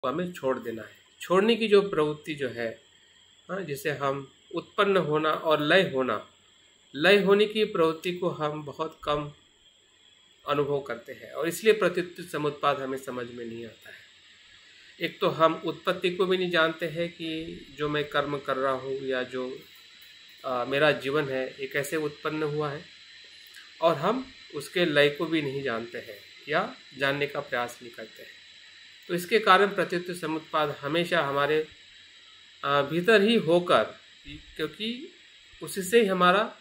को हमें छोड़ देना है। छोड़ने की जो प्रवृत्ति जो है, जिसे हम उत्पन्न होना और लय होने की प्रवृत्ति को हम बहुत कम अनुभव करते हैं, और इसलिए प्रत्युत्थित समुत्पाद हमें समझ में नहीं आता है। एक तो हम उत्पत्ति को भी नहीं जानते हैं कि जो मैं कर्म कर रहा हूँ या जो मेरा जीवन है ये कैसे उत्पन्न हुआ है, और हम उसके लय को भी नहीं जानते हैं या जानने का प्रयास नहीं करते हैं। तो इसके कारण प्रत्युत्थित समुत्पाद हमेशा हमारे भीतर ही होकर, क्योंकि उसी से ही हमारा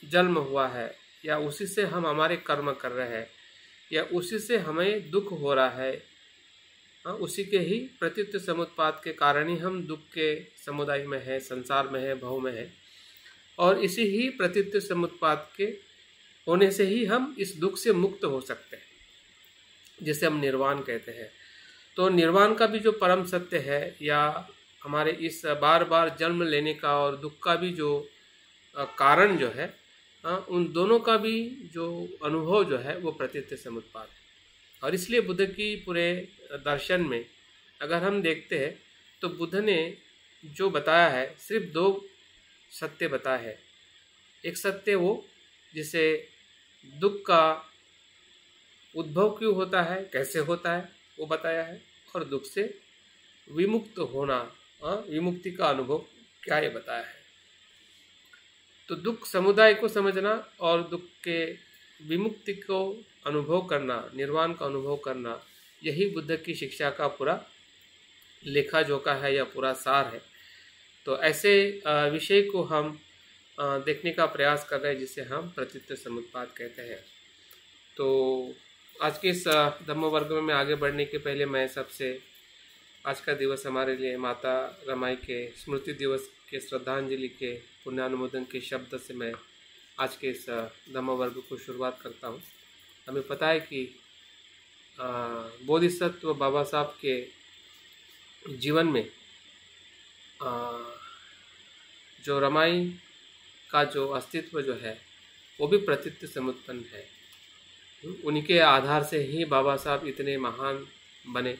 जन्म हुआ है, या उसी से हम हमारे कर्म कर रहे हैं, या उसी से हमें दुख हो रहा है, उसी के ही प्रत्युत्थित समुत्पाद के कारण ही हम दुख के समुदाय में है, संसार में है, भव में है, और इसी ही प्रत्युत्थित समुत्पाद के होने से ही हम इस दुख से मुक्त हो सकते हैं, जिसे हम निर्वाण कहते हैं। तो निर्वाण का भी जो परम सत्य है, या हमारे इस बार बार जन्म लेने का और दुख का भी जो कारण जो है, उन दोनों का भी जो अनुभव जो है वो प्रत्युत्थित समुत्पाद है। और इसलिए बुद्ध की पूरे दर्शन में अगर हम देखते हैं तो बुद्ध ने जो बताया है सिर्फ दो सत्य बताया है। एक सत्य वो जिसे दुख का उद्भव क्यों होता है, कैसे होता है, वो बताया है, और दुख से विमुक्त होना, विमुक्ति का अनुभव क्या, ये बताया है। तो दुख समुदाय को समझना और दुख के विमुक्ति को अनुभव करना, निर्वाण का अनुभव करना, यही बुद्ध की शिक्षा का पूरा लेखा जोखा है या पूरा सार है। तो ऐसे विषय को हम देखने का प्रयास कर रहे हैं, जिसे हम प्रत्युत्थित समुत्पाद कहते हैं। तो आज के इस धम्म वर्ग में आगे बढ़ने के पहले मैं सबसे आज का दिवस हमारे लिए माता रमाई के स्मृति दिवस के श्रद्धांजलि के पुण्यानुमोदन के शब्द से मैं आज के इस धम्म वर्ग को शुरुआत करता हूँ। हमें पता है कि बोधिसत्व बाबा साहब के जीवन में जो रमाई का जो अस्तित्व जो है वो भी प्रत्युत्थित समुत्पन्न है। उनके आधार से ही बाबा साहब इतने महान बने,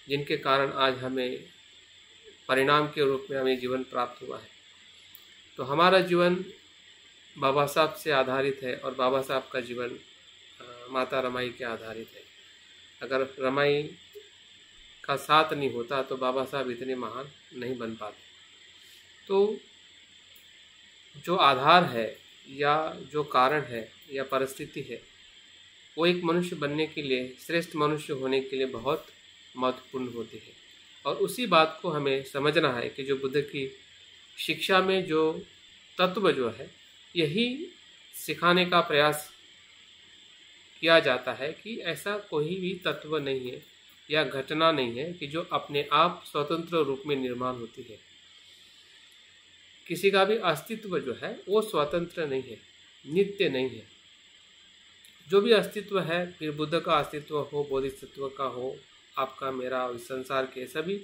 जिनके कारण आज हमें परिणाम के रूप में हमें जीवन प्राप्त हुआ है। तो हमारा जीवन बाबा साहब से आधारित है, और बाबा साहब का जीवन माता रमाई के आधारित है। अगर रमाई का साथ नहीं होता तो बाबा साहब इतने महान नहीं बन पाते। तो जो आधार है या जो कारण है या परिस्थिति है, वो एक मनुष्य बनने के लिए, श्रेष्ठ मनुष्य होने के लिए बहुत महत्वपूर्ण होती है। और उसी बात को हमें समझना है कि जो बुद्ध की शिक्षा में जो तत्व जो है, यही सिखाने का प्रयास किया जाता है कि ऐसा कोई भी तत्व नहीं है या घटना नहीं है कि जो अपने आप स्वतंत्र रूप में निर्माण होती है। किसी का भी अस्तित्व जो है वो स्वतंत्र नहीं है, नित्य नहीं है। जो भी अस्तित्व है, फिर बुद्ध का अस्तित्व हो, बोधिसत्व का हो, आपका, मेरा, इस संसार के सभी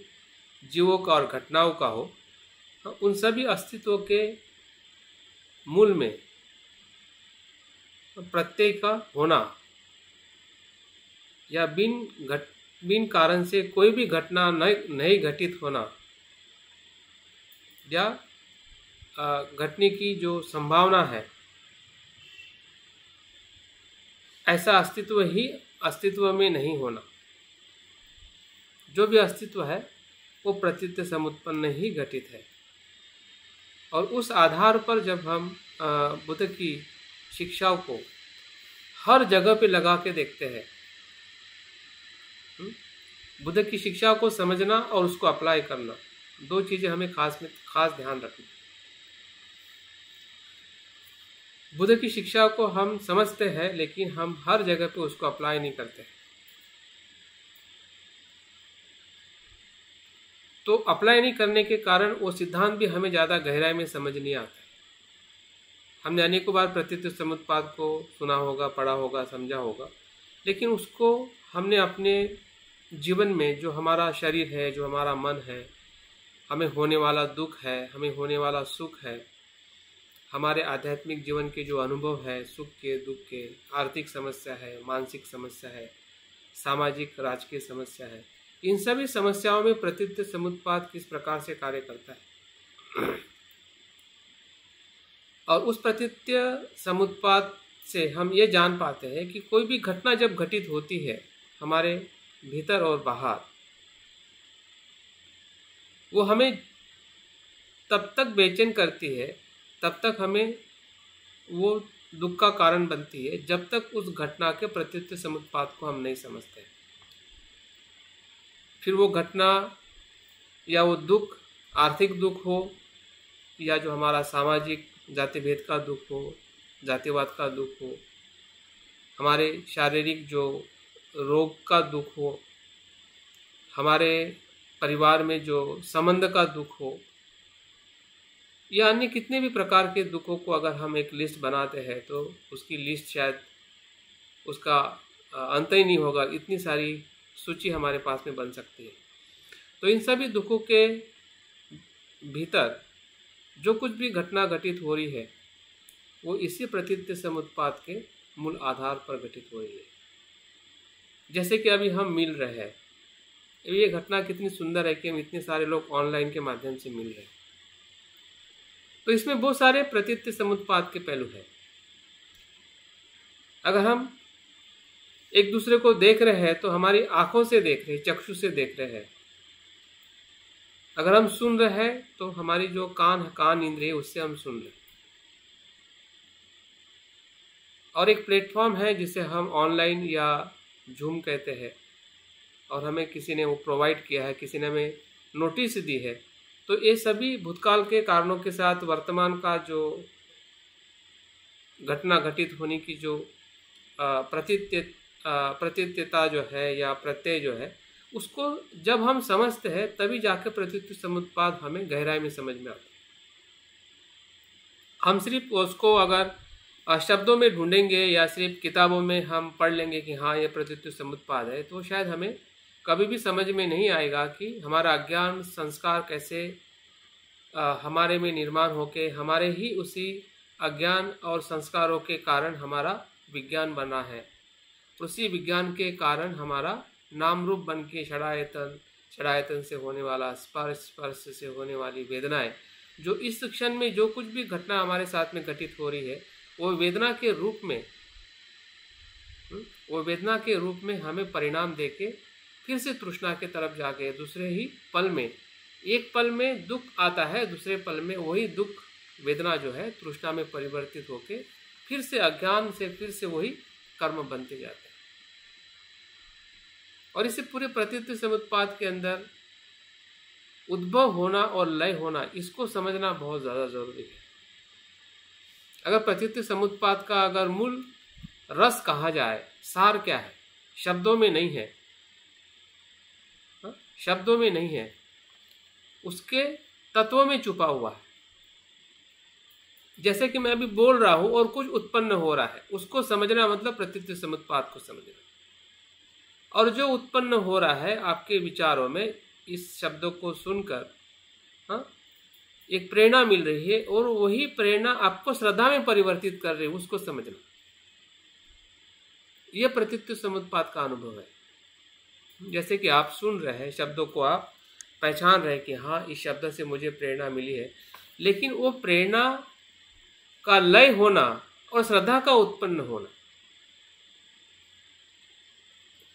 जीवों का और घटनाओं का हो, उन सभी अस्तित्व के मूल में प्रत्यय का होना, या बिन कारण से कोई भी घटना नहीं घटित होना, या घटने की जो संभावना है, ऐसा अस्तित्व ही अस्तित्व में नहीं होना। जो भी अस्तित्व है वो प्रत्युत्थित समुत्पन्न ही घटित है। और उस आधार पर जब हम बुद्ध की शिक्षाओं को हर जगह पे लगा के देखते हैं, बुद्ध की शिक्षा को समझना और उसको अप्लाई करना, दो चीजें हमें खास ध्यान रखनी। बुद्ध की शिक्षा को हम समझते हैं, लेकिन हम हर जगह पे उसको अप्लाई नहीं करते। तो अप्लाई नहीं करने के कारण वो सिद्धांत भी हमें ज़्यादा गहराई में समझ नहीं आता है। हमने अनेकों बार प्रत्युत्थित समुत्पाद को सुना होगा, पढ़ा होगा, समझा होगा, लेकिन उसको हमने अपने जीवन में, जो हमारा शरीर है, जो हमारा मन है, हमें होने वाला दुख है, हमें होने वाला सुख है, हमारे आध्यात्मिक जीवन के जो अनुभव है, सुख के, दुख के, आर्थिक समस्या है, मानसिक समस्या है, सामाजिक राजकीय समस्या है, इन सभी समस्याओं में प्रतीत्य समुत्पाद किस प्रकार से कार्य करता है और उस प्रतीत्य समुत्पाद से हम ये जान पाते हैं कि कोई भी घटना जब घटित होती है हमारे भीतर और बाहर, वो हमें तब तक बेचैन करती है, तब तक हमें वो दुख का कारण बनती है जब तक उस घटना के प्रतीत्य समुत्पाद को हम नहीं समझते। फिर वो घटना या वो दुख आर्थिक दुख हो या जो हमारा सामाजिक जाति भेद का दुख हो, जातिवाद का दुख हो, हमारे शारीरिक जो रोग का दुख हो, हमारे परिवार में जो संबंध का दुख हो, या अन्य कितने भी प्रकार के दुखों को अगर हम एक लिस्ट बनाते हैं तो उसकी लिस्ट शायद उसका अंत ही नहीं होगा, इतनी सारी सूची हमारे पास में बन सकती है। तो इन सभी दुखों के भीतर जो कुछ भी घटना घटित हो रही है वो इसी प्रतीत्य समुत्पाद के मूल आधार पर घटित हो रही है। जैसे कि अभी हम मिल रहे हैं, ये घटना कितनी सुंदर है कि हम इतने सारे लोग ऑनलाइन के माध्यम से मिल रहे हैं, तो इसमें बहुत सारे प्रतीत्य समुत्पाद के पहलू हैं। अगर हम एक दूसरे को देख रहे हैं तो हमारी आंखों से देख रहे हैं, चक्षु से देख रहे हैं। अगर हम सुन रहे हैं तो हमारी जो कान इंद्रिय उससे हम सुन रहे हैं। और एक प्लेटफॉर्म है जिसे हम ऑनलाइन या जूम कहते हैं और हमें किसी ने वो प्रोवाइड किया है, किसी ने हमें नोटिस दी है। तो ये सभी भूतकाल के कारणों के साथ वर्तमान का जो घटना घटित होने की जो प्रतीत्यता जो है या प्रत्यय जो है उसको जब हम समझते हैं तभी जाके प्रतीत्य समुत्पाद हमें गहराई में समझ में आता है। हम सिर्फ उसको अगर शब्दों में ढूंढेंगे या सिर्फ किताबों में हम पढ़ लेंगे कि हाँ ये प्रतीत्य समुत्पाद है, तो शायद हमें कभी भी समझ में नहीं आएगा कि हमारा अज्ञान संस्कार कैसे हमारे में निर्माण होके हमारे ही उसी अज्ञान और संस्कारों के कारण हमारा विज्ञान बना है। उसी विज्ञान के कारण हमारा नाम रूप बन के षडायतन से होने वाला स्पर्श से होने वाली वेदनाएं, जो इस क्षण में जो कुछ भी घटना हमारे साथ में घटित हो रही है वो वेदना के रूप में हमें परिणाम देके फिर से तृष्णा के तरफ जाके दूसरे ही पल में, एक पल में दुख आता है, दूसरे पल में वही दुख वेदना जो है तृष्णा में परिवर्तित होके फिर से अज्ञान से फिर से वही कर्म बनते जाते हैं। और इसे पूरे प्रतीत्य समुत्पाद के अंदर उद्भव होना और लय होना, इसको समझना बहुत ज़्यादा जरूरी है। अगर प्रतीत्य समुत्पाद का अगर मूल रस कहा जाए, सार क्या है, शब्दों में नहीं है, शब्दों में नहीं है, उसके तत्वों में छुपा हुआ है। जैसे कि मैं अभी बोल रहा हूं और कुछ उत्पन्न हो रहा है, उसको समझना मतलब प्रतीत्य समुत्पाद को समझना। और जो उत्पन्न हो रहा है आपके विचारों में, इस शब्दों को सुनकर एक प्रेरणा मिल रही है और वही प्रेरणा आपको श्रद्धा में परिवर्तित कर रही है, उसको समझना, यह प्रतीत्य समुत्पाद का अनुभव है। जैसे कि आप सुन रहे हैं, शब्दों को आप पहचान रहे हैं कि हाँ इस शब्द से मुझे प्रेरणा मिली है, लेकिन वो प्रेरणा का लय होना और श्रद्धा का उत्पन्न होना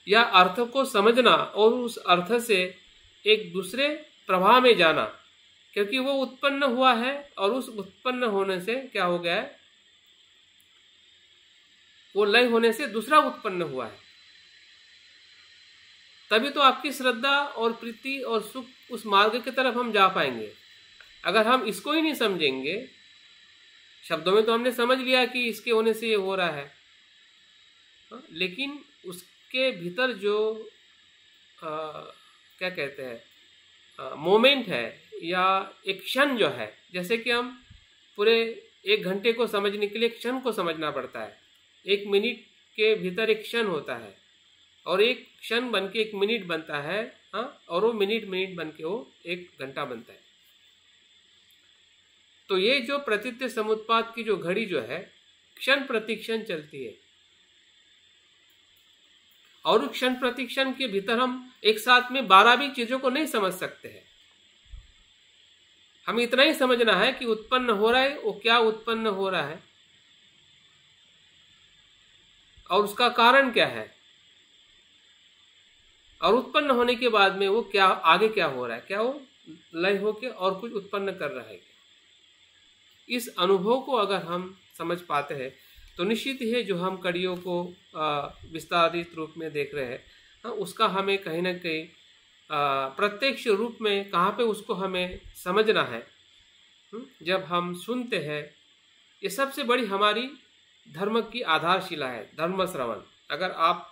या अर्थ को समझना और उस अर्थ से एक दूसरे प्रवाह में जाना, क्योंकि वो उत्पन्न हुआ है और उस उत्पन्न होने से क्या हो गया है, वो लय होने से दूसरा उत्पन्न हुआ है। तभी तो आपकी श्रद्धा और प्रीति और सुख उस मार्ग की तरफ हम जा पाएंगे। अगर हम इसको ही नहीं समझेंगे, शब्दों में तो हमने समझ लिया कि इसके होने से ये हो रहा है, लेकिन उसके भीतर जो क्या कहते हैं मोमेंट है या एक क्षण जो है, जैसे कि हम पूरे 1 घंटे को समझने के लिए क्षण को समझना पड़ता है। 1 मिनट के भीतर एक क्षण होता है और एक क्षण बन के 1 मिनट बनता है, और वो मिनट बन के वो 1 घंटा बनता है। तो ये जो प्रतीत्य समुत्पाद की जो घड़ी जो है क्षण प्रति क्षण चलती है और क्षण प्रतिक्षण के भीतर हम एक साथ में 12 भी चीजों को नहीं समझ सकते हैं। हमें इतना ही समझना है कि उत्पन्न हो रहा है, वो क्या उत्पन्न हो रहा है और उसका कारण क्या है, और उत्पन्न होने के बाद में वो क्या आगे क्या हो रहा है, क्या वो लय होके और कुछ उत्पन्न कर रहा है। इस अनुभव को अगर हम समझ पाते हैं तो निश्चित ही जो हम कड़ियों को विस्तारित रूप में देख रहे हैं, उसका हमें कहीं ना कहीं प्रत्यक्ष रूप में कहाँ पे उसको हमें समझना है। जब हम सुनते हैं, ये सबसे बड़ी हमारी धर्म की आधारशिला है, धर्म श्रवण। अगर आप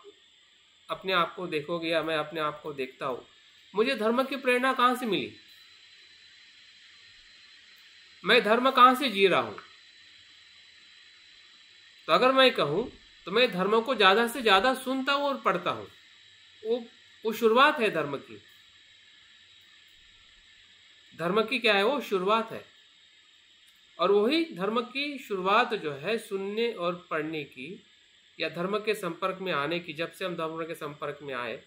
अपने आप को देखोगे या मैं अपने आप को देखता हूँ, मुझे धर्म की प्रेरणा कहाँ से मिली, मैं धर्म कहाँ से जी रहा हूँ। तो अगर मैं कहूँ तो मैं धर्म को ज़्यादा से ज़्यादा सुनता हूँ और पढ़ता हूँ। वो शुरुआत है धर्म की। धर्म की क्या है, वो शुरुआत है। और वही धर्म की शुरुआत जो है सुनने और पढ़ने की या धर्म के संपर्क में आने की, जब से हम धर्म के संपर्क में आए,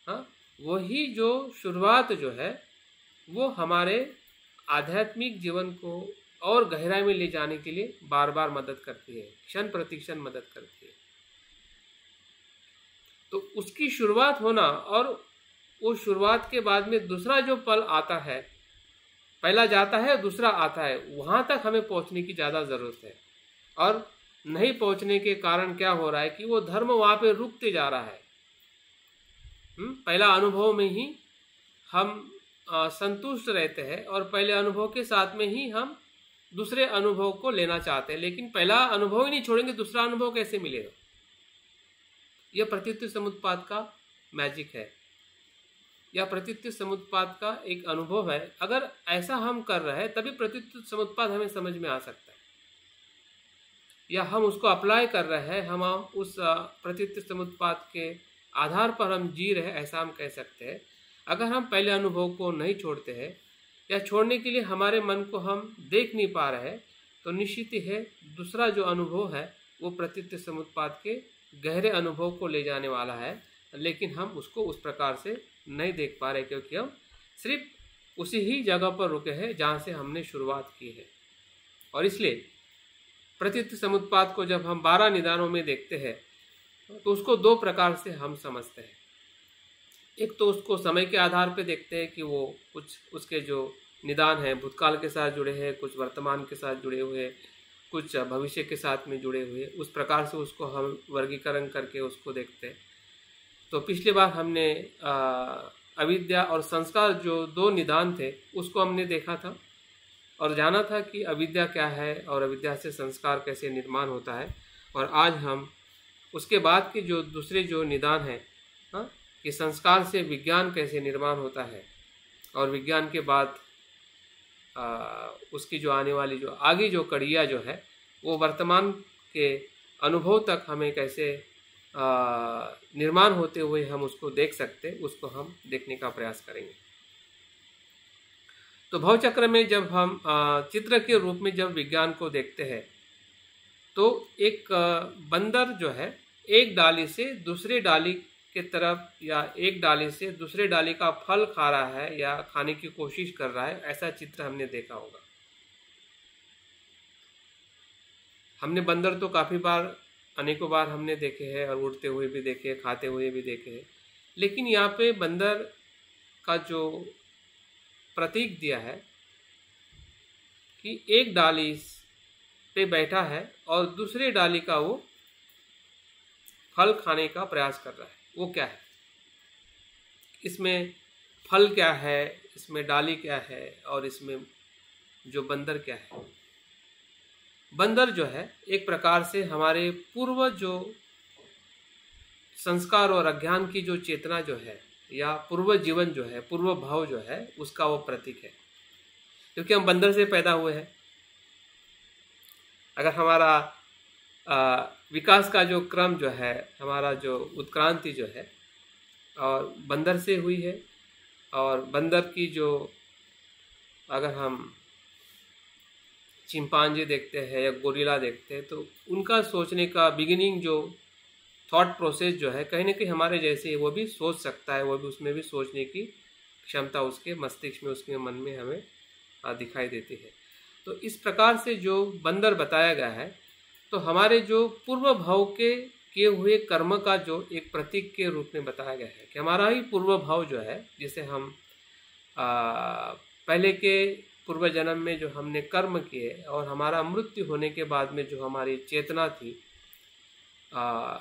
हाँ, वही जो शुरुआत जो है वो हमारे आध्यात्मिक जीवन को और गहराई में ले जाने के लिए बार बार मदद करती है, क्षण प्रतिक्षण मदद करती है। तो उसकी शुरुआत होना और वो शुरुआत के बाद में दूसरा जो पल आता है, पहला जाता है दूसरा आता है, वहां तक हमें पहुंचने की ज़्यादा ज़रूरत है। और नहीं पहुंचने के कारण क्या हो रहा है कि वो धर्म वहां पे रुकते जा रहा है। पहला अनुभव में ही हम संतुष्ट रहते हैं और पहले अनुभव के साथ में ही हम दूसरे अनुभव को लेना चाहते हैं, लेकिन पहला अनुभव ही नहीं छोड़ेंगे, दूसरा अनुभव कैसे मिलेगा। यह प्रतीत्व समुत्पाद का मैजिक है, यह प्रतीत्व समुत्पाद का एक अनुभव है। अगर ऐसा हम कर रहे हैं तभी प्रतीत्व समुत्पाद हमें समझ में आ सकता है, या हम उसको अप्लाई कर रहे हैं, हम उस प्रतीत्व समुत्पाद के आधार पर हम जी रहे हैं, ऐसा हम कह सकते हैं। अगर हम पहले अनुभव को नहीं छोड़ते हैं या छोड़ने के लिए हमारे मन को हम देख नहीं पा रहे हैं, तो निश्चित ही है दूसरा जो अनुभव है वो प्रतीत्व समुत्पाद के गहरे अनुभव को ले जाने वाला है, लेकिन हम उसको उस प्रकार से नहीं देख पा रहे, क्योंकि हम सिर्फ उसी ही जगह पर रुके हैं जहाँ से हमने शुरुआत की है। और इसलिए प्रतीत्व समुत्पाद को जब हम 12 निदानों में देखते हैं तो उसको 2 प्रकार से हम समझते हैं। एक तो उसको समय के आधार पे देखते हैं कि वो कुछ उसके जो निदान हैं भूतकाल के साथ जुड़े हैं, कुछ वर्तमान के साथ जुड़े हुए, कुछ भविष्य के साथ में जुड़े हुए, उस प्रकार से उसको हम वर्गीकरण करके उसको देखते हैं। तो पिछली बार हमने अविद्या और संस्कार जो 2 निदान थे उसको हमने देखा था और जाना था कि अविद्या क्या है और अविद्या से संस्कार कैसे निर्माण होता है। और आज हम उसके बाद के जो दूसरे जो निदान है, हाँ, कि संस्कार से विज्ञान कैसे निर्माण होता है और विज्ञान के बाद उसकी जो आने वाली जो आगे जो कड़ियाँ जो है वो वर्तमान के अनुभव तक हमें कैसे निर्माण होते हुए हम उसको देख सकते, उसको हम देखने का प्रयास करेंगे। तो भवचक्र में जब हम चित्र के रूप में जब विज्ञान को देखते हैं तो एक बंदर जो है एक डाली से दूसरे डाली के तरफ या एक डाली से दूसरे डाली का फल खा रहा है या खाने की कोशिश कर रहा है, ऐसा चित्र हमने देखा होगा। हमने बंदर तो काफ़ी बार, अनेकों बार हमने देखे हैं और उड़ते हुए भी देखे हैं, खाते हुए भी देखे हैं, लेकिन यहाँ पे बंदर का जो प्रतीक दिया है कि एक डाली पे बैठा है और दूसरे डाली का वो फल खाने का प्रयास कर रहा है, वो क्या है, इसमें फल क्या है, इसमें डाली क्या है और इसमें जो बंदर क्या है। बंदर जो है एक प्रकार से हमारे पूर्व जो संस्कार और अज्ञान की जो चेतना जो है या पूर्व जीवन जो है, पूर्व भाव जो है, उसका वो प्रतीक है, क्योंकि हम बंदर से पैदा हुए हैं। अगर हमारा विकास का जो क्रम जो है, हमारा जो उत्क्रांति जो है और बंदर से हुई है, और बंदर की जो अगर हम चिंपांजी देखते हैं या गोरिल्ला देखते हैं तो उनका सोचने का बिगिनिंग जो थॉट प्रोसेस जो है कहीं ना कहीं हमारे जैसे है, वो भी सोच सकता है, वो भी उसमें भी सोचने की क्षमता उसके मस्तिष्क में, उसके मन में हमें दिखाई देती है। तो इस प्रकार से जो बंदर बताया गया है, तो हमारे जो पूर्व भाव के किए हुए कर्म का जो एक प्रतीक के रूप में बताया गया है कि हमारा ही पूर्व भाव जो है, जिसे हम पहले के पूर्व जन्म में जो हमने कर्म किए और हमारा मृत्यु होने के बाद में जो हमारी चेतना थी,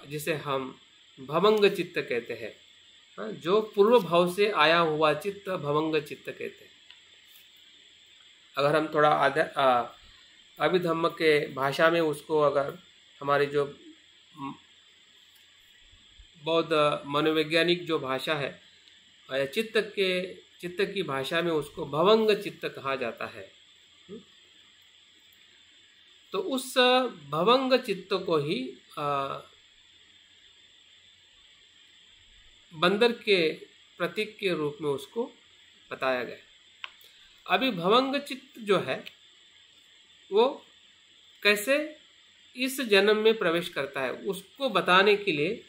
जिसे हम भवंग चित्त कहते हैं, जो पूर्व भाव से आया हुआ चित्त भवंग चित्त कहते हैं। अगर हम थोड़ा अभिधम्म के भाषा में उसको, अगर हमारी जो बौद्ध मनोवैज्ञानिक जो भाषा है, चित्त की भाषा में उसको भवंग चित्त कहा जाता है। तो उस भवंग चित्त को ही बंदर के प्रतीक के रूप में उसको बताया गया। अभी भवंग चित्त जो है वो कैसे इस जन्म में प्रवेश करता है, उसको बताने के लिए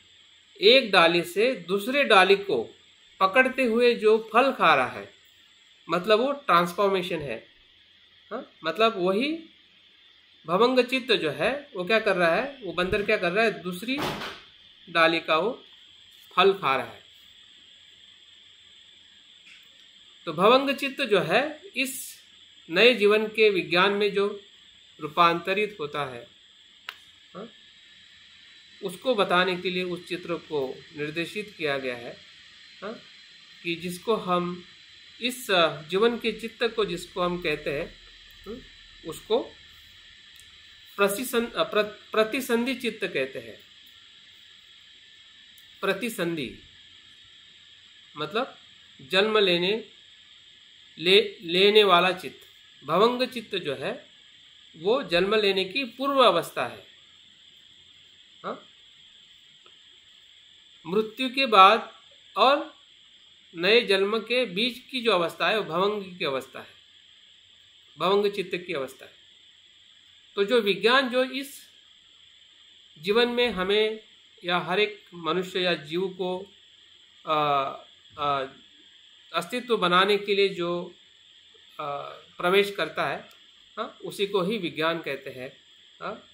एक डाली से दूसरे डाली को पकड़ते हुए जो फल खा रहा है, मतलब वो ट्रांसफॉर्मेशन है। मतलब वही भवंग चित्त जो है वो क्या कर रहा है, वो बंदर क्या कर रहा है, दूसरी डाली का वो फल खा रहा है। तो भवंग चित्त जो है इस नए जीवन के विज्ञान में जो रूपांतरित होता है, उसको बताने के लिए उस चित्र को निर्देशित किया गया है, कि जिसको हम इस जीवन के चित्त को जिसको हम कहते हैं, उसको प्रतिसंधि चित्त कहते हैं। प्रतिसंधि मतलब जन्म लेने वाला चित्त। भवंग चित्त जो है वो जन्म लेने की पूर्व अवस्था है। मृत्यु के बाद और नए जन्म के बीच की जो अवस्था है वो भवंग की अवस्था है, भवंग चित्त की अवस्था है। तो जो विज्ञान जो इस जीवन में हमें या हर एक मनुष्य या जीव को अस्तित्व बनाने के लिए जो प्रवेश करता है, उसी को ही विज्ञान कहते हैं।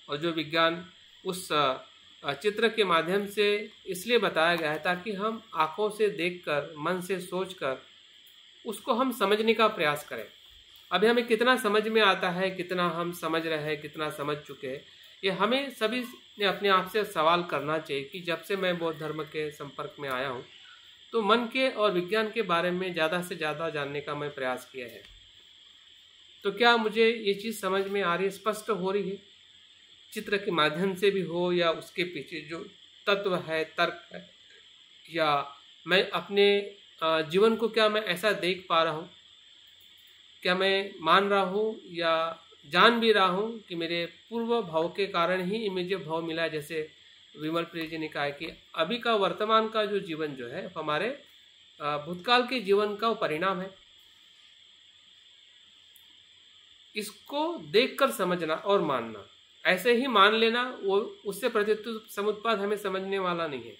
और जो विज्ञान उस चित्र के माध्यम से इसलिए बताया गया है ताकि हम आँखों से देखकर, मन से सोचकर उसको हम समझने का प्रयास करें। अभी हमें कितना समझ में आता है, कितना हम समझ रहे हैं, कितना समझ चुके हैं, ये हमें सभी ने अपने आप से सवाल करना चाहिए कि जब से मैं बौद्ध धर्म के संपर्क में आया हूँ तो मन के और विज्ञान के बारे में ज़्यादा से ज़्यादा जानने का मैं प्रयास किया है। तो क्या मुझे ये चीज़ समझ में आ रही है, स्पष्ट हो रही है, चित्र के माध्यम से भी हो या उसके पीछे जो तत्व है, तर्क है, या मैं अपने जीवन को क्या मैं ऐसा देख पा रहा हूँ, क्या मैं मान रहा हूँ या जान भी रहा हूँ कि मेरे पूर्व भाव के कारण ही मुझे भाव मिला है। जैसे विमल प्रिय जी ने कहा कि अभी का वर्तमान का जो जीवन जो है हमारे भूतकाल के जीवन का परिणाम है। इसको देखकर समझना और मानना, ऐसे ही मान लेना वो उससे प्रतीत्व समुत्पाद हमें समझने वाला नहीं है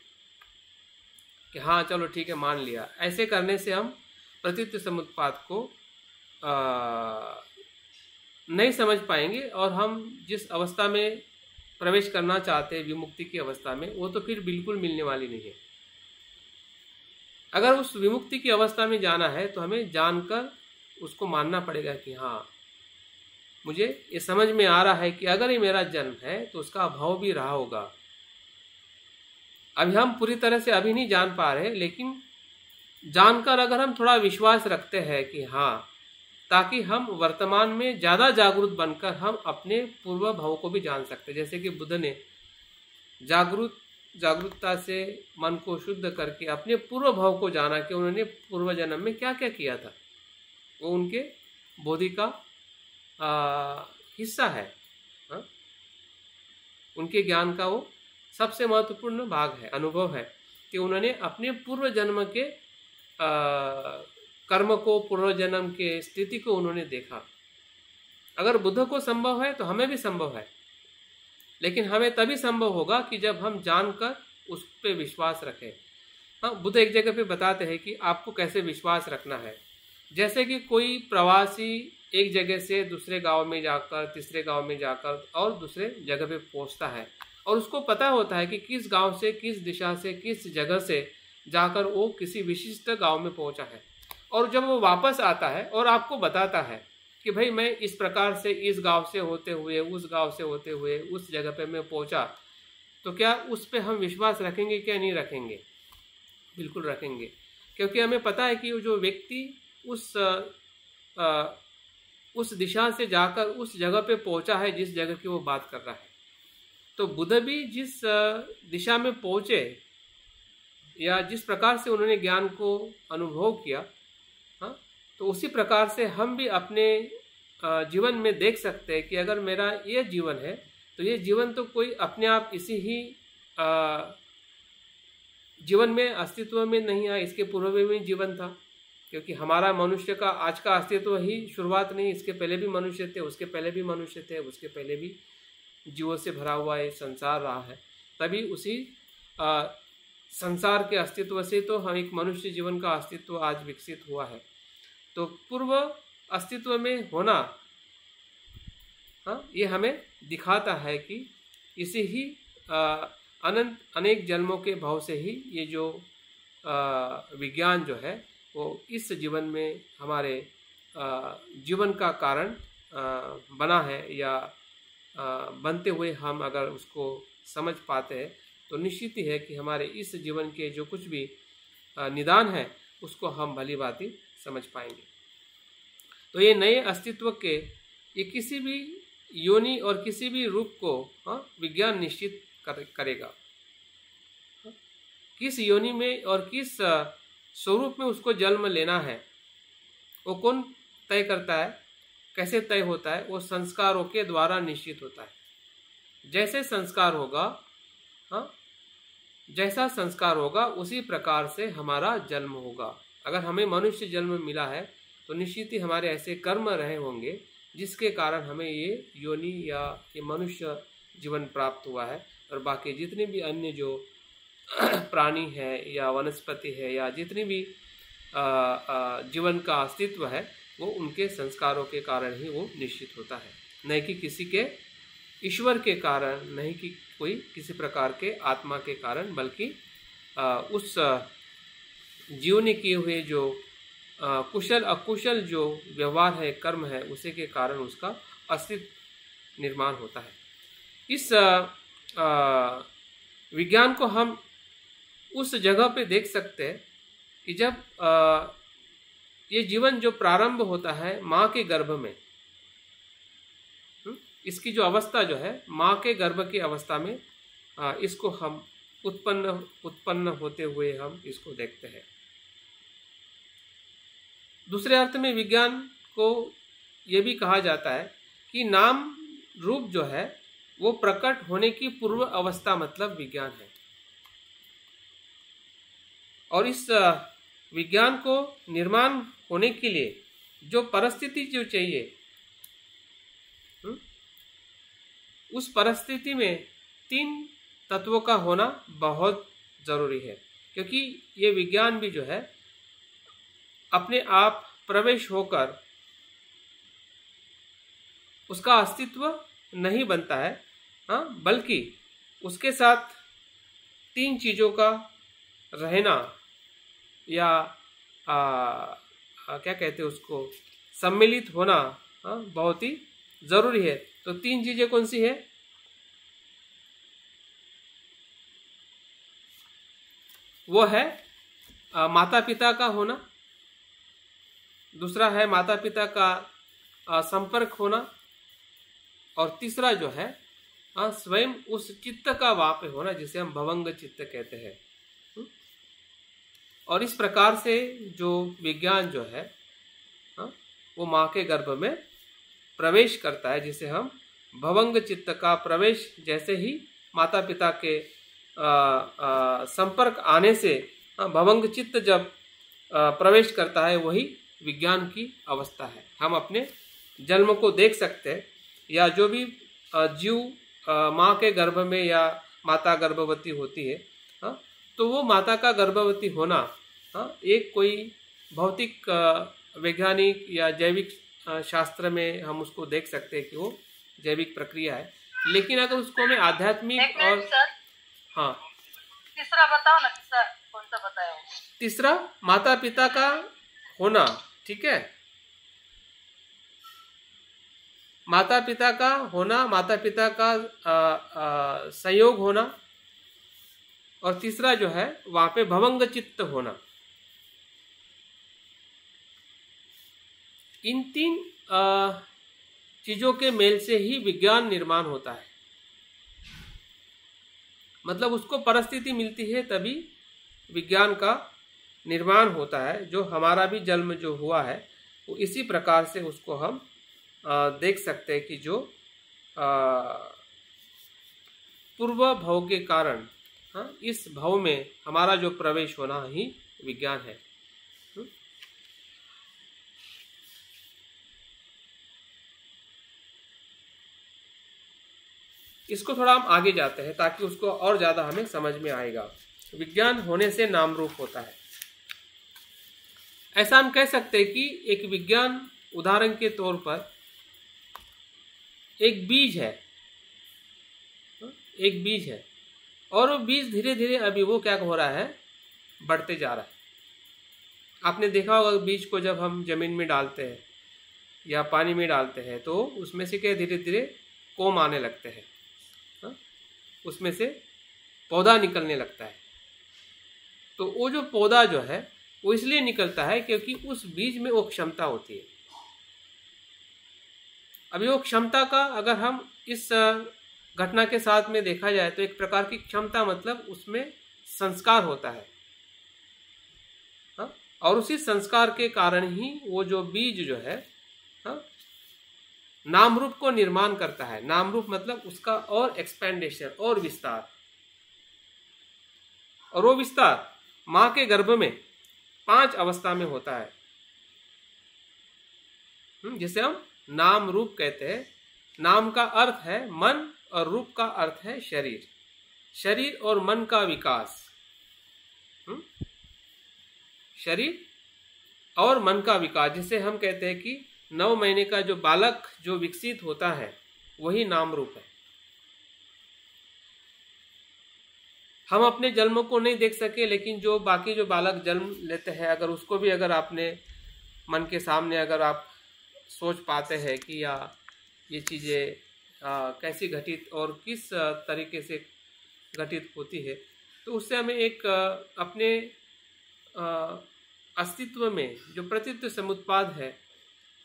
कि हाँ चलो ठीक है मान लिया। ऐसे करने से हम प्रतीत्व समुत्पाद को नहीं समझ पाएंगे और हम जिस अवस्था में प्रवेश करना चाहते हैं, विमुक्ति की अवस्था में, वो तो फिर बिल्कुल मिलने वाली नहीं है। अगर उस विमुक्ति की अवस्था में जाना है तो हमें जानकर उसको मानना पड़ेगा कि हाँ मुझे ये समझ में आ रहा है कि अगर ये मेरा जन्म है तो उसका अभाव भी रहा होगा। अभी हम पूरी तरह से अभी नहीं जान पा रहे, लेकिन जानकर अगर हम थोड़ा विश्वास रखते हैं कि हाँ, ताकि हम वर्तमान में ज़्यादा जागरूक बनकर हम अपने पूर्व भाव को भी जान सकते हैं। जैसे कि बुद्ध ने जागरूकता से मन को शुद्ध करके अपने पूर्व भाव को जाना कि उन्होंने पूर्व जन्म में क्या क्या किया था, वो उनके बोधि का हिस्सा है। उनके ज्ञान का वो सबसे महत्वपूर्ण भाग है, अनुभव है कि उन्होंने अपने पूर्व जन्म के कर्म को, पूर्व जन्म के स्थिति को उन्होंने देखा। अगर बुद्ध को संभव है तो हमें भी संभव है, लेकिन हमें तभी संभव होगा कि जब हम जानकर उस पर विश्वास रखें। हाँ, बुद्ध एक जगह पे बताते हैं कि आपको कैसे विश्वास रखना है। जैसे कि कोई प्रवासी एक जगह से दूसरे गांव में जाकर, तीसरे गांव में जाकर और दूसरे जगह पे पहुंचता है, और उसको पता होता है कि किस गांव से, किस दिशा से, किस जगह से जाकर वो किसी विशिष्ट गांव में पहुंचा है। और जब वो वापस आता है और आपको बताता है कि भाई मैं इस प्रकार से इस गांव से होते हुए, उस गांव से होते हुए उस जगह पे मैं पहुंचा, तो क्या उस पे हम विश्वास रखेंगे क्या नहीं रखेंगे? बिल्कुल रखेंगे, क्योंकि हमें पता है कि वो जो व्यक्ति उस दिशा से जाकर उस जगह पे पहुंचा है जिस जगह की वो बात कर रहा है। तो बुद्ध भी जिस दिशा में पहुंचे या जिस प्रकार से उन्होंने ज्ञान को अनुभव किया, हाँ, तो उसी प्रकार से हम भी अपने जीवन में देख सकते हैं कि अगर मेरा ये जीवन है तो ये जीवन तो कोई अपने आप इसी ही जीवन में अस्तित्व में नहीं आया, इसके पूर्व में भी जीवन था। क्योंकि हमारा मनुष्य का आज का अस्तित्व ही शुरुआत नहीं, इसके पहले भी मनुष्य थे, उसके पहले भी मनुष्य थे, उसके पहले भी जीवों से भरा हुआ ये संसार रहा है। तभी उसी संसार के अस्तित्व से तो हम एक मनुष्य जीवन का अस्तित्व आज विकसित हुआ है। तो पूर्व अस्तित्व में होना, हाँ, ये हमें दिखाता है कि इसी ही अनंत अनेक जन्मों के भाव से ही ये जो विज्ञान जो है वो इस जीवन में हमारे जीवन का कारण बना है, या बनते हुए हम अगर उसको समझ पाते हैं तो निश्चित ही है कि हमारे इस जीवन के जो कुछ भी निदान है उसको हम भली भांति समझ पाएंगे। तो ये नए अस्तित्व के ये किसी भी योनि और किसी भी रूप को विज्ञान निश्चित करेगा। किस योनि में और किस स्वरूप में उसको जन्म लेना है वो कौन तय करता है? कैसे तय होता है? वो संस्कारों के द्वारा निश्चित होता है। जैसे संस्कार होगा, हाँ, जैसा संस्कार होगा उसी प्रकार से हमारा जन्म होगा। अगर हमें मनुष्य जन्म मिला है तो निश्चित ही हमारे ऐसे कर्म रहे होंगे जिसके कारण हमें ये योनि या ये मनुष्य जीवन प्राप्त हुआ है। और बाकी जितने भी अन्य जो प्राणी है या वनस्पति है या जितनी भी जीवन का अस्तित्व है वो उनके संस्कारों के कारण ही वो निश्चित होता है, नहीं कि किसी के ईश्वर के कारण, नहीं कि कोई किसी प्रकार के आत्मा के कारण, बल्कि उस जीवनी किए हुए जो कुशल अकुशल जो व्यवहार है, कर्म है, उसी के कारण उसका अस्तित्व निर्माण होता है। इस विज्ञान को हम उस जगह पे देख सकते हैं कि जब ये जीवन जो प्रारंभ होता है माँ के गर्भ में, इसकी जो अवस्था जो है माँ के गर्भ की अवस्था में, इसको हम उत्पन्न होते हुए हम इसको देखते हैं। दूसरे अर्थ में विज्ञान को ये भी कहा जाता है कि नाम रूप जो है वो प्रकट होने की पूर्व अवस्था मतलब विज्ञान है। और इस विज्ञान को निर्माण होने के लिए जो परिस्थिति जो चाहिए, उस परिस्थिति में 3 तत्वों का होना बहुत जरूरी है। क्योंकि ये विज्ञान भी जो है अपने आप प्रवेश होकर उसका अस्तित्व नहीं बनता है, हाँ, बल्कि उसके साथ 3 चीज़ों का रहना या क्या कहते हैं उसको, सम्मिलित होना, हाँ, बहुत ही जरूरी है। तो 3 चीजें कौन सी है? वो है माता पिता का होना, दूसरा है माता पिता का संपर्क होना, और तीसरा जो है स्वयं उस चित्त का वहां पे होना जिसे हम भवंग चित्त कहते हैं। और इस प्रकार से जो विज्ञान जो है वो माँ के गर्भ में प्रवेश करता है, जिसे हम भवंग चित्त का प्रवेश, जैसे ही माता पिता के संपर्क आने से भवंग चित्त जब प्रवेश करता है वही विज्ञान की अवस्था है। हम अपने जन्म को देख सकते हैं, या जो भी जीव माँ के गर्भ में या माता गर्भवती होती है तो वो माता का गर्भवती होना एक कोई भौतिक वैज्ञानिक या जैविक शास्त्र में हम उसको देख सकते हैं कि वो जैविक प्रक्रिया है। लेकिन अगर उसको हमें आध्यात्मिक और हाँ तीसरा बताओ ना, तीसरा कौन सा बताया? तीसरा माता पिता का होना, ठीक है, माता पिता का होना, माता पिता का संयोग होना, और तीसरा जो है वहां पे भवंग चित्त होना। इन तीन चीजों के मेल से ही विज्ञान निर्माण होता है। मतलब उसको परिस्थिति मिलती है तभी विज्ञान का निर्माण होता है। जो हमारा भी जन्म जो हुआ है वो इसी प्रकार से उसको हम देख सकते हैं कि जो पूर्व भव के कारण इस भव में हमारा जो प्रवेश होना ही विज्ञान है। इसको थोड़ा हम आगे जाते हैं ताकि उसको और ज्यादा हमें समझ में आएगा। विज्ञान होने से नाम रूप होता है। ऐसा हम कह सकते हैं कि एक विज्ञान उदाहरण के तौर पर एक बीज है, एक बीज है, और वो बीज धीरे धीरे अभी वो क्या हो रहा है, बढ़ते जा रहा है। आपने देखा होगा बीज को जब हम जमीन में डालते हैं या पानी में डालते हैं तो उसमें से क्या धीरे धीरे कोम आने लगते हैं, उसमें से पौधा निकलने लगता है। तो वो जो पौधा जो है वो इसलिए निकलता है क्योंकि उस बीज में वो क्षमता होती है। अभी वो क्षमता का अगर हम इस घटना के साथ में देखा जाए तो एक प्रकार की क्षमता मतलब उसमें संस्कार होता है, और उसी संस्कार के कारण ही वो जो बीज जो है नाम रूप को निर्माण करता है। नाम रूप मतलब उसका और एक्सपेंडेशन और विस्तार, और वो विस्तार मां के गर्भ में 5 अवस्था में होता है, जिसे हम नाम रूप कहते हैं। नाम का अर्थ है मन और रूप का अर्थ है शरीर, शरीर और मन का विकास। शरीर और मन का विकास, जिसे हम कहते हैं कि 9 महीने का जो बालक जो विकसित होता है वही नाम रूप है। हम अपने जन्म को नहीं देख सके, लेकिन जो बाकी जो बालक जन्म लेते हैं अगर उसको भी अगर आपने मन के सामने अगर आप सोच पाते हैं कि या ये चीज़ें कैसी घटित और किस तरीके से घटित होती है, तो उससे हमें एक अपने अस्तित्व में जो प्रतित्व समुत्पाद है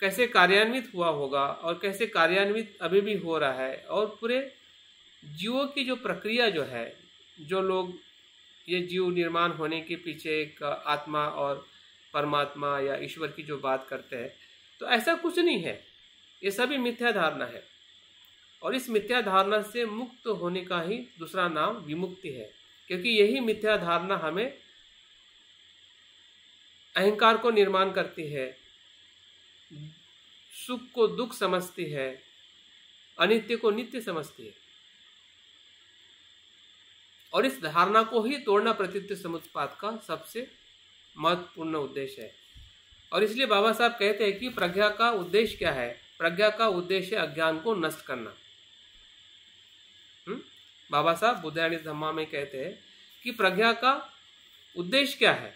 कैसे कार्यान्वित हुआ होगा और कैसे कार्यान्वित अभी भी हो रहा है, और पूरे जीवों की जो प्रक्रिया जो है, जो लोग ये जीव निर्माण होने के पीछे एक आत्मा और परमात्मा या ईश्वर की जो बात करते हैं, तो ऐसा कुछ नहीं है। ये सभी मिथ्या धारणा है, और इस मिथ्या धारणा से मुक्त होने का ही दूसरा नाम विमुक्ति है। क्योंकि यही मिथ्या धारणा हमें अहंकार को निर्माण करती है, सुख को दुख समझती है, अनित्य को नित्य समझती है, और इस धारणा को ही तोड़ना प्रतित्व समुत्पाद का सबसे महत्वपूर्ण उद्देश्य है। और इसलिए बाबा साहब कहते हैं कि प्रज्ञा का उद्देश्य क्या है? प्रज्ञा का उद्देश्य अज्ञान को नष्ट करना। बाबा साहब बुद्धायनी धम्मा में कहते हैं कि प्रज्ञा का उद्देश्य क्या है?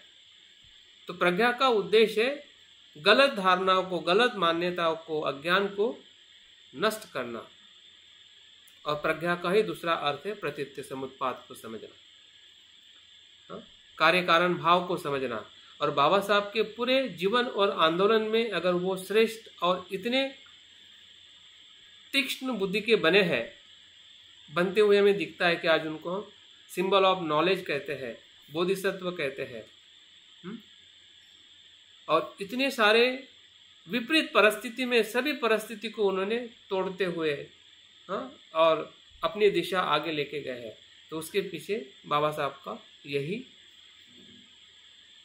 तो प्रज्ञा का उद्देश्य है गलत धारणाओं को, गलत मान्यताओं को, अज्ञान को नष्ट करना। और प्रज्ञा का ही दूसरा अर्थ है प्रतित्व समुत्पाद को समझना, कार्य कारण भाव को समझना। और बाबा साहब के पूरे जीवन और आंदोलन में अगर वो श्रेष्ठ और इतने तीक्ष्ण बुद्धि के बने हैं, बनते हुए हमें दिखता है कि आज उनको सिंबल ऑफ नॉलेज कहते हैं, बोधिसत्व कहते हैं। और इतने सारे विपरीत परिस्थिति में सभी परिस्थिति को उन्होंने तोड़ते हुए और अपनी दिशा आगे लेके गए हैं। तो उसके पीछे बाबा साहब का यही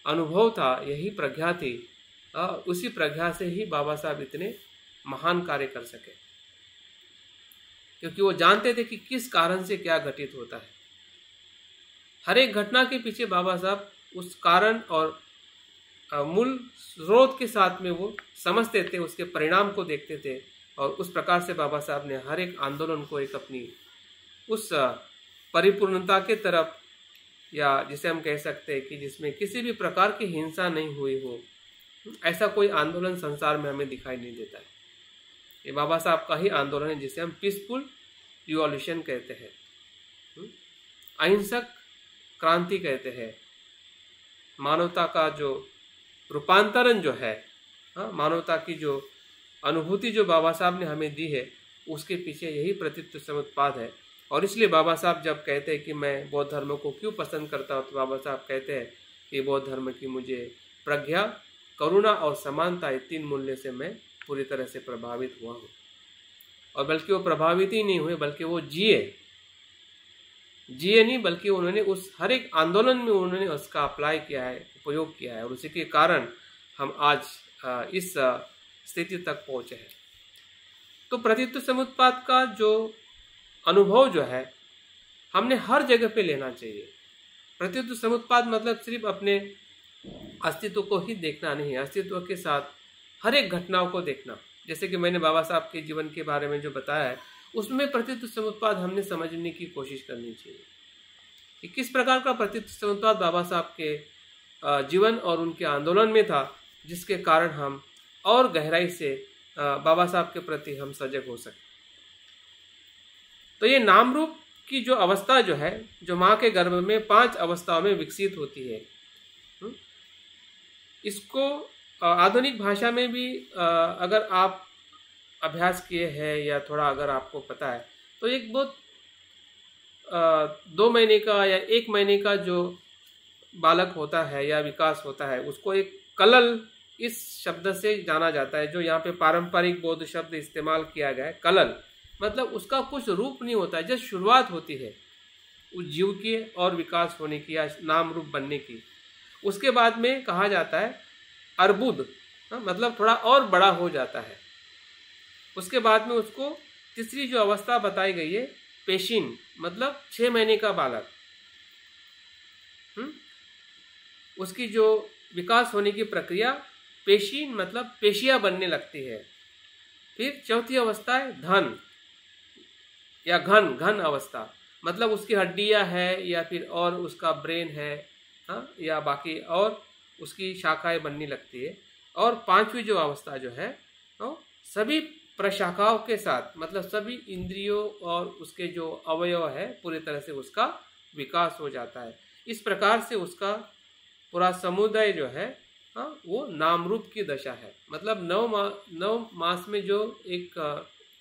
अनुभव था, यही प्रज्ञा थी। उसी प्रज्ञा से ही बाबा साहब इतने महान कार्य कर सके, क्योंकि वो जानते थे कि किस कारण से क्या घटित होता है। हर एक घटना के पीछे बाबा साहब उस कारण और मूल स्रोत के साथ में वो समझते थे, उसके परिणाम को देखते थे, और उस प्रकार से बाबा साहब ने हर एक आंदोलन को एक अपनी उस परिपूर्णता के तरफ, या जिसे हम कह सकते हैं कि जिसमें किसी भी प्रकार की हिंसा नहीं हुई हो, ऐसा कोई आंदोलन संसार में हमें दिखाई नहीं देता है। ये बाबा साहब का ही आंदोलन है जिसे हम पीसफुल रिवॉल्यूशन कहते हैं, अहिंसक क्रांति कहते हैं। मानवता का जो रूपांतरण जो है, मानवता की जो अनुभूति जो बाबा साहब ने हमें दी है, उसके पीछे यही प्रतित्व समुत्पाद है। और इसलिए बाबा साहब जब कहते हैं कि मैं बौद्ध धर्म को क्यों पसंद करता हूँ, तो बाबा साहब कहते हैं कि बौद्ध धर्म की मुझे प्रज्ञा, करुणा और समानता, ये 3 मूल्य से मैं पूरी तरह से प्रभावित हुआ हूँ। और बल्कि वो प्रभावित ही नहीं हुए, बल्कि वो जिए नहीं, बल्कि उन्होंने उस हर एक आंदोलन में उन्होंने उसका अप्लाई किया है, उपयोग किया है, और उसी के कारण हम आज इस स्थिति तक पहुँचे हैं। तो प्रतित्व समुत्पाद का जो अनुभव जो है, हमने हर जगह पे लेना चाहिए। प्रतित्व समुत्पाद मतलब सिर्फ अपने अस्तित्व को ही देखना नहीं है, अस्तित्व के साथ हर एक घटनाओं को देखना। जैसे कि मैंने बाबा साहब के जीवन के बारे में जो बताया है, उसमें प्रतित्व समुत्पाद हमने समझने की कोशिश करनी चाहिए कि किस प्रकार का प्रतित्व समुत्पाद बाबा साहब के जीवन और उनके आंदोलन में था, जिसके कारण हम और गहराई से बाबा साहब के प्रति हम सजग हो सके। तो ये नाम रूप की जो अवस्था जो है, जो माँ के गर्भ में 5 अवस्थाओं में विकसित होती है, इसको आधुनिक भाषा में भी अगर आप अभ्यास किए हैं या थोड़ा अगर आपको पता है, तो एक बहुत 2 महीने का या 1 महीने का जो बालक होता है या विकास होता है, उसको एक कलल इस शब्द से जाना जाता है, जो यहाँ पे पारंपरिक बौद्ध शब्द इस्तेमाल किया गया है। कलल मतलब उसका कुछ रूप नहीं होता है, जब शुरुआत होती है उस जीव की और विकास होने की या नाम रूप बनने की। उसके बाद में कहा जाता है अर्बुद, मतलब थोड़ा और बड़ा हो जाता है। उसके बाद में उसको तीसरी जो अवस्था बताई गई है पेशिन, मतलब 6 महीने का बालक, उसकी जो विकास होने की प्रक्रिया पेशिन मतलब पेशियां बनने लगती है। फिर चौथी अवस्था है धन या घन अवस्था, मतलब उसकी हड्डियां है या फिर और उसका ब्रेन है, या बाकी और उसकी शाखाएं बनने लगती है। और 5वीं जो अवस्था जो है, तो सभी प्रशाखाओं के साथ, मतलब सभी इंद्रियों और उसके जो अवयव है पूरी तरह से उसका विकास हो जाता है। इस प्रकार से उसका पूरा समुदाय जो है, वो नाम रूप की दशा है। मतलब 9 मास में जो एक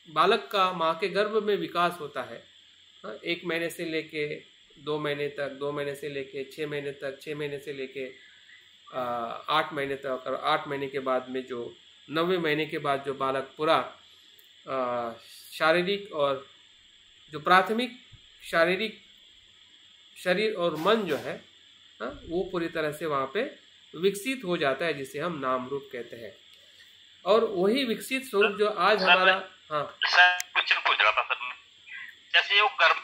बालक का माँ के गर्भ में विकास होता है, 1 महीने से लेके 2 महीने तक, 2 महीने से लेके 6 महीने तक, 6 महीने से लेके 8 महीने तक, और 8 महीने के बाद में जो 9वें महीने के बाद जो बालक पूरा शारीरिक और जो प्राथमिक शारीरिक शरीर और मन जो है, वो पूरी तरह से वहाँ पे विकसित हो जाता है, जिसे हम नाम रूप कहते हैं। और वही विकसित स्वरूप जो आज हमारा क्वेश्चन पूछ रहा था सर, जैसे वो गर्भ,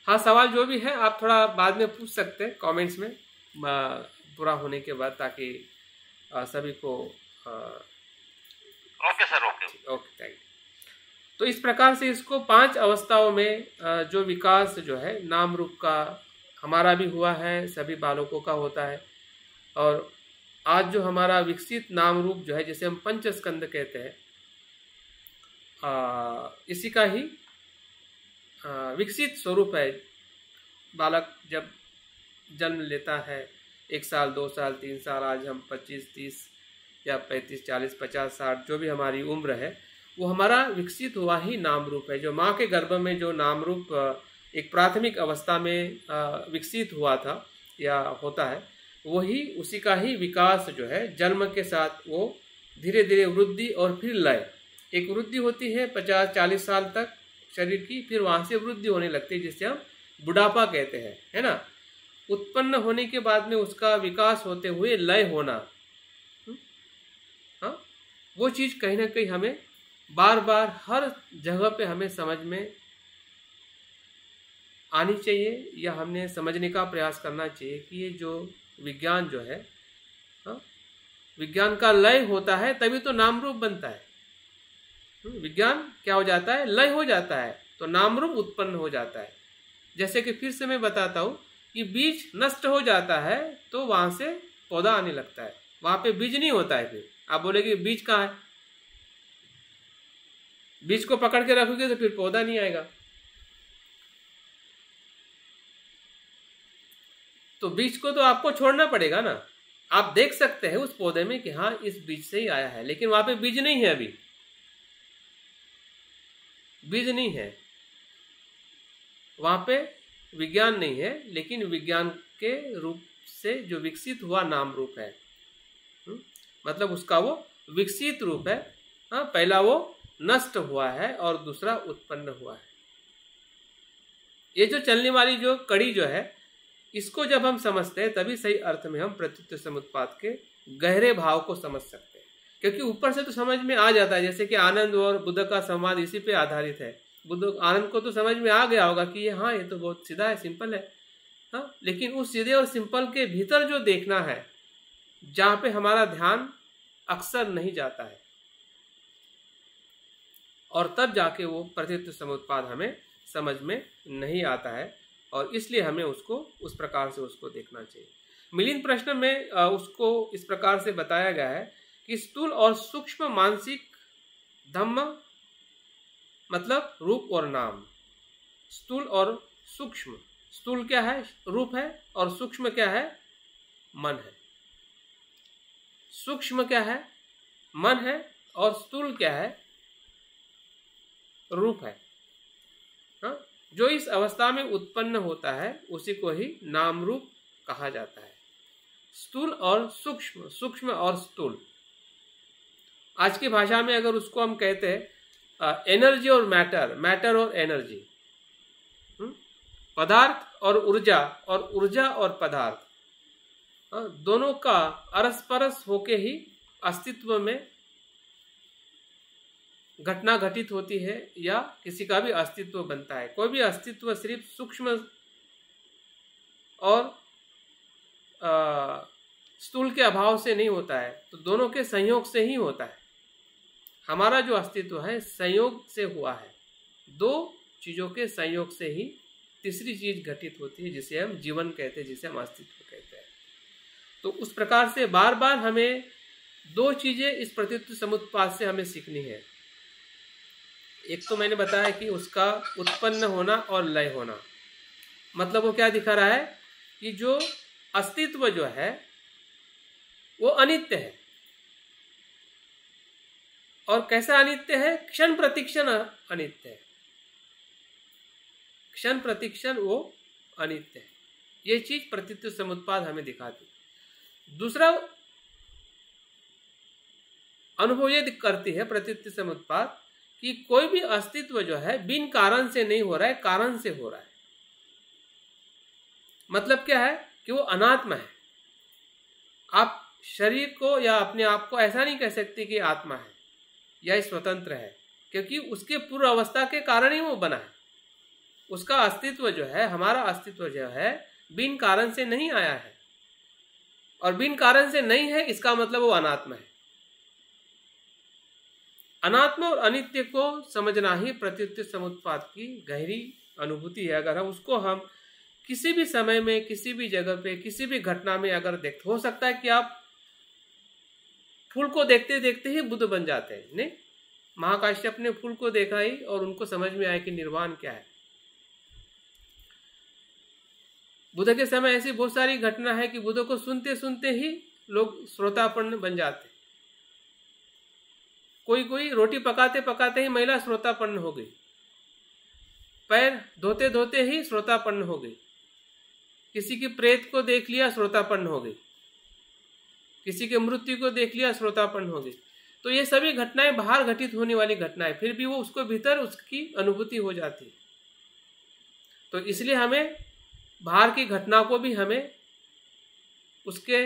सवाल जो भी है आप थोड़ा बाद में पूछ सकते हैं कमेंट्स में पूरा होने के बाद, ताकि सभी को okay sir, okay thank you. तो इस प्रकार से इसको 5 अवस्थाओं में जो विकास जो है नाम रूप का हमारा भी हुआ है, सभी बालकों का होता है। और आज जो हमारा विकसित नाम रूप जो है, जिसे हम पंचस्कंद कहते हैं, इसी का ही विकसित स्वरूप है। बालक जब जन्म लेता है, 1 साल, 2 साल, 3 साल, आज हम 25, 30 या 35, 40, 50, 60 जो भी हमारी उम्र है, वो हमारा विकसित हुआ ही नाम रूप है। जो माँ के गर्भ में जो नाम रूप एक प्राथमिक अवस्था में विकसित हुआ था या होता है, वही उसी का ही विकास जो है जन्म के साथ वो धीरे धीरे वृद्धि और फिर लय, एक वृद्धि होती है 50-40 साल तक शरीर की, फिर वहाँ से वृद्धि होने लगती है, जिसे हम बुढ़ापा कहते हैं, है ना। उत्पन्न होने के बाद में उसका विकास होते हुए लय होना, वो चीज़ कहीं ना कहीं हमें बार बार हर जगह पे हमें समझ में आनी चाहिए, या हमने समझने का प्रयास करना चाहिए कि ये जो विज्ञान जो है, विज्ञान का लय होता है तभी तो नाम रूप बनता है। विज्ञान क्या हो जाता है, लय हो जाता है तो नाम रूप उत्पन्न हो जाता है। जैसे कि फिर से मैं बताता हूँ कि बीज नष्ट हो जाता है तो वहां से पौधा आने लगता है, वहां पे बीज नहीं होता है। फिर आप बोलेगे बीज कहाँ है, बीज को पकड़ के रखोगे तो फिर पौधा नहीं आएगा। तो बीज को तो आपको छोड़ना पड़ेगा ना। आप देख सकते हैं उस पौधे में कि हाँ इस बीज से ही आया है, लेकिन वहां पे बीज नहीं है, अभी बीज नहीं है, वहां पे विज्ञान नहीं है, लेकिन विज्ञान के रूप से जो विकसित हुआ नाम रूप है, मतलब उसका वो विकसित रूप है। हाँ, पहला वो नष्ट हुआ है और दूसरा उत्पन्न हुआ है। ये जो चलने वाली जो कड़ी जो है, इसको जब हम समझते हैं तभी सही अर्थ में हम प्रत्युत्तर समुत्पाद के गहरे भाव को समझ सकते हैं। क्योंकि ऊपर से तो समझ में आ जाता है, जैसे कि आनंद और बुद्ध का संवाद इसी पे आधारित है। बुद्ध आनंद को तो समझ में आ गया होगा कि ये हाँ ये तो बहुत सीधा है, सिंपल है। हाँ, लेकिन उस सीधे और सिंपल के भीतर जो देखना है, जहां पे हमारा ध्यान अक्सर नहीं जाता है, और तब जाके वो प्रत्युत्तर समुत्पाद हमें समझ में नहीं आता है, और इसलिए हमें उसको उस प्रकार से उसको देखना चाहिए। मिलिंद प्रश्न में उसको इस प्रकार से बताया गया है कि स्थूल और सूक्ष्म मानसिक धम्म मतलब रूप और नाम। स्थूल और सूक्ष्म, स्थूल क्या है, रूप है, और सूक्ष्म क्या है, मन है। सूक्ष्म क्या है, मन है, और स्थूल क्या है, रूप है। हाँ? जो इस अवस्था में उत्पन्न होता है उसी को ही नाम रूप कहा जाता है। स्थूल और सूक्ष्म, सूक्ष्म और स्थूल, आज की भाषा में अगर उसको हम कहते हैं एनर्जी और मैटर, मैटर और एनर्जी, पदार्थ और ऊर्जा और पदार्थ, दोनों का अरस-परस होके ही अस्तित्व में घटना घटित होती है या किसी का भी अस्तित्व बनता है। कोई भी अस्तित्व सिर्फ सूक्ष्म और स्थूल के अभाव से नहीं होता है, तो दोनों के संयोग से ही होता है। हमारा जो अस्तित्व है संयोग से हुआ है, दो चीजों के संयोग से ही तीसरी चीज घटित होती है, जिसे हम जीवन कहते हैं, जिसे हम अस्तित्व कहते हैं। तो उस प्रकार से बार बार हमें दो चीजें इस प्रत्युत्तर समुत्पाद से हमें सीखनी है। एक तो मैंने बताया कि उसका उत्पन्न होना और लय होना, मतलब वो क्या दिखा रहा है कि जो अस्तित्व जो है वो अनित्य है। और कैसा अनित्य है, क्षण प्रतिक्षण अनित्य है, क्षण प्रतिक्षण वो अनित्य है। ये चीज प्रत्युत्तर समुत्पाद हमें दिखाती। दूसरा अनुभव ये करती है प्रत्युत्तर समुत्पाद कि कोई भी अस्तित्व जो है बिन कारण से नहीं हो रहा है, कारण से हो रहा है। मतलब क्या है कि वो अनात्मा है। आप शरीर को या अपने आप को ऐसा नहीं कह सकते कि आत्मा है या स्वतंत्र है, क्योंकि उसके पूर्व अवस्था के कारण ही वो बना है। उसका अस्तित्व जो है, हमारा अस्तित्व जो है, बिन कारण से नहीं आया है, और बिन कारण से नहीं है इसका मतलब वो अनात्मा है। अनात्मा और अनित्य को समझना ही प्रत्युत्तर समुत्पाद की गहरी अनुभूति है। अगर हम उसको हम किसी भी समय में, किसी भी जगह पे, किसी भी घटना में अगर देखते, हो सकता है कि आप फूल को देखते देखते ही बुद्ध बन जाते हैं। नहीं, महाकाश्यप ने फूल को देखा ही और उनको समझ में आया कि निर्वाण क्या है। बुद्ध के समय ऐसी बहुत सारी घटना है कि बुद्ध को सुनते सुनते ही लोग श्रोतापन्न बन जाते। कोई कोई रोटी पकाते पकाते ही महिला श्रोतापन्न हो गई, पैर धोते धोते ही श्रोतापन्न हो गई, किसी की प्रेत को देख लिया श्रोतापन्न हो गई, किसी के मृत्यु को देख लिया श्रोतापन्न हो गई। तो ये सभी घटनाएं बाहर घटित होने वाली घटनाएं, फिर भी वो उसको भीतर उसकी अनुभूति हो जाती है। तो इसलिए हमें बाहर की घटना को भी हमें उसके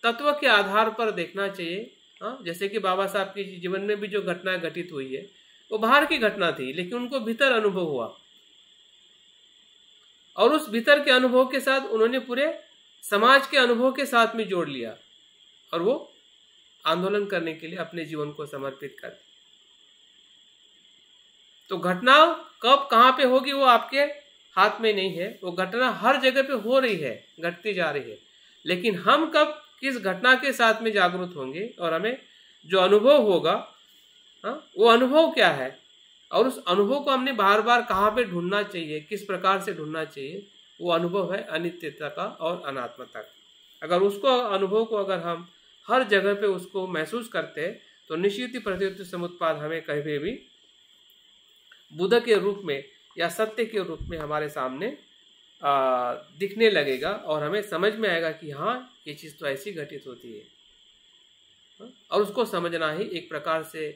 तत्व के आधार पर देखना चाहिए। हाँ, जैसे कि बाबा साहब के जीवन में भी जो घटना घटित हुई है वो बाहर की घटना थी, लेकिन उनको भीतर अनुभव हुआ। और उस भीतर के अनुभव के साथ उन्होंने पूरे समाज के अनुभव के साथ में जोड़ लिया और वो आंदोलन करने के लिए अपने जीवन को समर्पित कर दिया। तो घटना कब कहाँ पे होगी वो आपके हाथ में नहीं है, वो घटना हर जगह पे हो रही है, घटती जा रही है, लेकिन हम कब किस घटना के साथ में जागरूक होंगे और हमें जो अनुभव होगा वो अनुभव क्या है और उस अनुभव को हमने बार बार कहाँ पे ढूंढना चाहिए, किस प्रकार से ढूंढना चाहिए, वो अनुभव है अनित्यता का और अनात्मता का। अगर उसको अनुभव को अगर हम हर जगह पे उसको महसूस करते हैं तो निश्चित ही प्रतीत समुत्पाद हमें कहीं भी बुद्ध के रूप में या सत्य के रूप में हमारे सामने दिखने लगेगा और हमें समझ में आएगा कि हाँ ये चीज़ तो ऐसी घटित होती है। और उसको समझना ही एक प्रकार से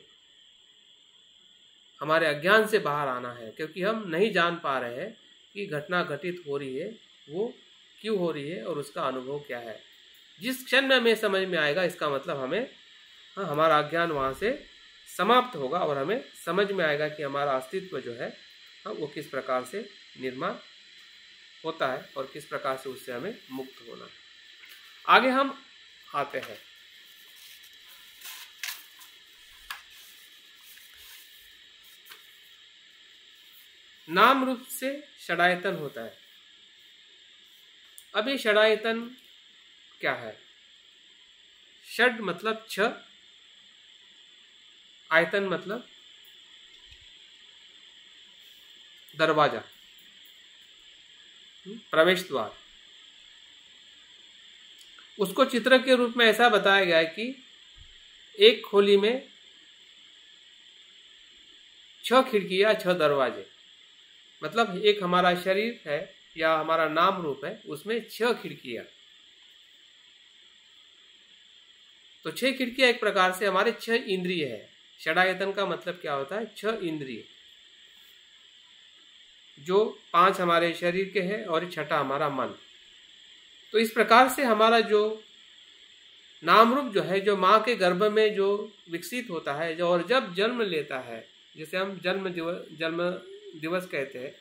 हमारे अज्ञान से बाहर आना है, क्योंकि हम नहीं जान पा रहे हैं कि घटना घटित हो रही है वो क्यों हो रही है और उसका अनुभव क्या है। जिस क्षण में हमें समझ में आएगा इसका मतलब हमें हमारा अज्ञान वहाँ से समाप्त होगा और हमें समझ में आएगा कि हमारा अस्तित्व जो है वो किस प्रकार से निर्माण होता है और किस प्रकार से उससे हमें मुक्त होना है। आगे हम आते हैं नाम रूप से षडायतन होता है। अब ये षडायतन क्या है? षड मतलब 6, आयतन मतलब दरवाजा, प्रवेश द्वार। उसको चित्र के रूप में ऐसा बताया गया है कि एक खोली में 6 खिड़कियां, 6 दरवाजे, मतलब एक हमारा शरीर है या हमारा नाम रूप है, उसमें 6 खिड़कियां। तो 6 खिड़कियां एक प्रकार से हमारे 6 इंद्रिय है। षडायतन का मतलब क्या होता है? 6 इंद्रिय, जो 5 हमारे शरीर के हैं और 6ठा हमारा मन। तो इस प्रकार से हमारा जो नाम रूप जो है, जो माँ के गर्भ में जो विकसित होता है, जो और जब जन्म लेता है, जिसे हम जन्म दिवस कहते हैं,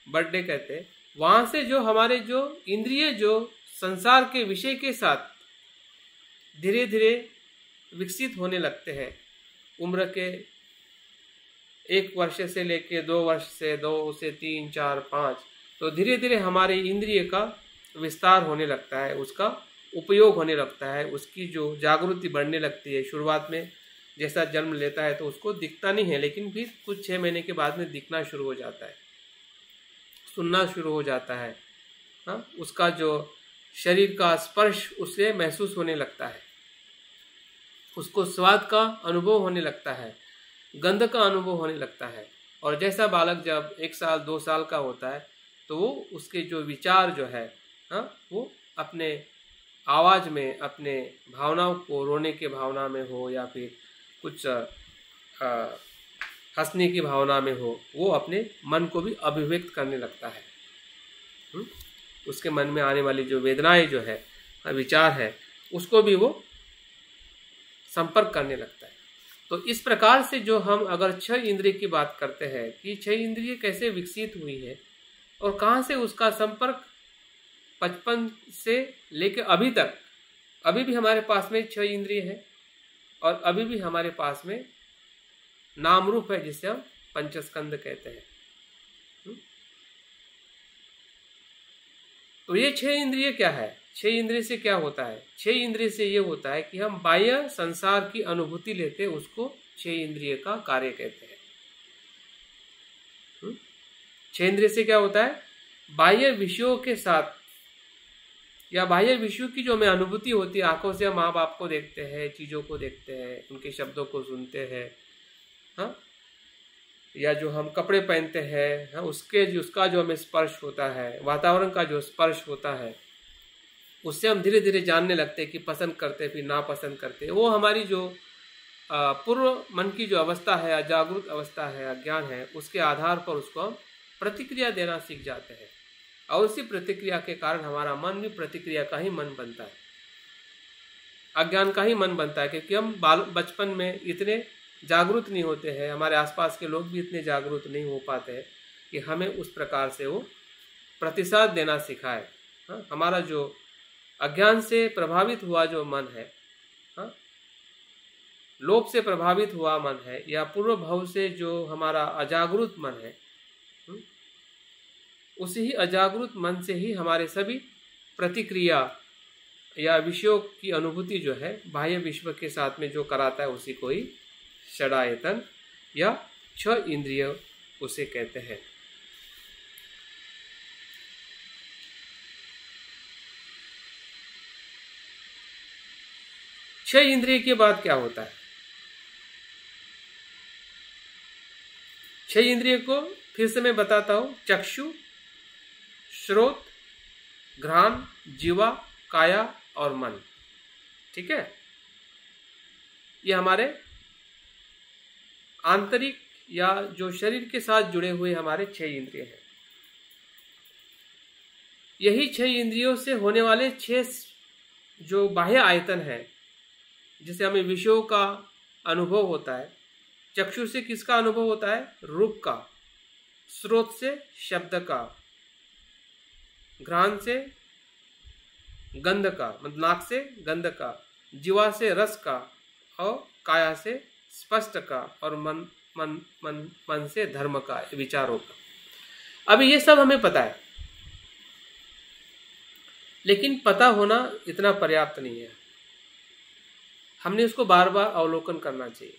बर्थडे कहते हैं, वहाँ से जो हमारे जो इंद्रिय जो संसार के विषय के साथ धीरे धीरे विकसित होने लगते हैं। उम्र के 1 वर्ष से लेके 2 वर्ष से 2 से 3, 4, 5, तो धीरे धीरे हमारे इंद्रिय का विस्तार होने लगता है, उसका उपयोग होने लगता है, उसकी जो जागृति बढ़ने लगती है। शुरुआत में जैसा जन्म लेता है तो उसको दिखता नहीं है, लेकिन फिर कुछ 6 महीने के बाद में दिखना शुरू हो जाता है, सुनना शुरू हो जाता है। उसका जो शरीर का स्पर्श उसे महसूस होने लगता है, उसको स्वाद का अनुभव होने लगता है, गंध का अनुभव होने लगता है। और जैसा बालक जब 1 साल 2 साल का होता है तो वो उसके जो विचार जो है वो अपने आवाज़ में, अपने भावनाओं को, रोने के भावना में हो या फिर कुछ हंसने की भावना में हो, वो अपने मन को भी अभिव्यक्त करने लगता है। उसके मन में आने वाली जो वेदनाएं जो है, विचार है, उसको भी वो संपर्क करने लगता है। तो इस प्रकार से जो हम अगर 6 इंद्रिय की बात करते हैं कि 6 इंद्रिय कैसे विकसित हुई है और कहाँ से उसका संपर्क 55 से लेकर अभी तक, अभी भी हमारे पास में 6 इंद्रिय है और अभी भी हमारे पास में नाम रूप है, जिसे हम पंचस्कंद कहते हैं। तो ये 6 इंद्रिय क्या है? 6 इंद्रिय से क्या होता है? 6 इंद्रिय से ये होता है कि हम बाह्य संसार की अनुभूति लेते हैं, उसको 6 इंद्रिय का कार्य कहते हैं। 6 इंद्रिय से क्या होता है? बाह्य विषयों के साथ या बाह्य विषयों की जो हमें अनुभूति होती है, आंखों से हम माँ बाप को देखते हैं, चीज़ों को देखते हैं, उनके शब्दों को सुनते हैं, या जो हम कपड़े पहनते हैं, उसका जो हमें स्पर्श होता है, वातावरण का जो स्पर्श होता है, उससे हम धीरे धीरे जानने लगते हैं कि पसंद करते फिर नापसंद करते। वो हमारी जो पूर्व मन की जो अवस्था है, अजागरूक अवस्था है, अज्ञान है, उसके आधार पर उसको हम प्रतिक्रिया देना सीख जाते हैं और उसी प्रतिक्रिया के कारण हमारा मन भी प्रतिक्रिया का ही मन बनता है, अज्ञान का ही मन बनता है, क्योंकि हम बचपन में इतने जागरूक नहीं होते हैं, हमारे आसपास के लोग भी इतने जागरूक नहीं हो पाते हैं कि हमें उस प्रकार से वो प्रतिसाद देना सिखाए। हाँ, हमारा जो अज्ञान से प्रभावित हुआ जो मन है, हाँ, लोभ से प्रभावित हुआ मन है, या पूर्व भाव से जो हमारा अजागरूक मन है, उसी ही अजागरूक मन से ही हमारे सभी प्रतिक्रिया या विषयों की अनुभूति जो है बाह्य विश्व के साथ में जो कराता है उसी को ही षडायतन या 6 इंद्रिय उसे कहते हैं। छह इंद्रिय के बाद क्या होता है? 6 इंद्रिय को फिर से मैं बताता हूं। चक्षु, श्रोत, घ्राण, जीवा, काया और मन। ठीक है, ये हमारे आंतरिक या जो शरीर के साथ जुड़े हुए हमारे 6 इंद्रिय हैं। यही 6 इंद्रियों से होने वाले 6 जो बाह्य आयतन है, जिसे हमें विषयों का अनुभव होता है। चक्षु से किसका अनुभव होता है? रूप का। श्रोत से शब्द का। घ्राण से गंध का, मतलब नाक से गंध का। जीवा से रस का, और काया से स्पष्ट का, और मन से धर्म का, विचारों का। अभी ये सब हमें पता है, लेकिन पता होना इतना पर्याप्त नहीं है। हमने उसको बार बार अवलोकन करना चाहिए।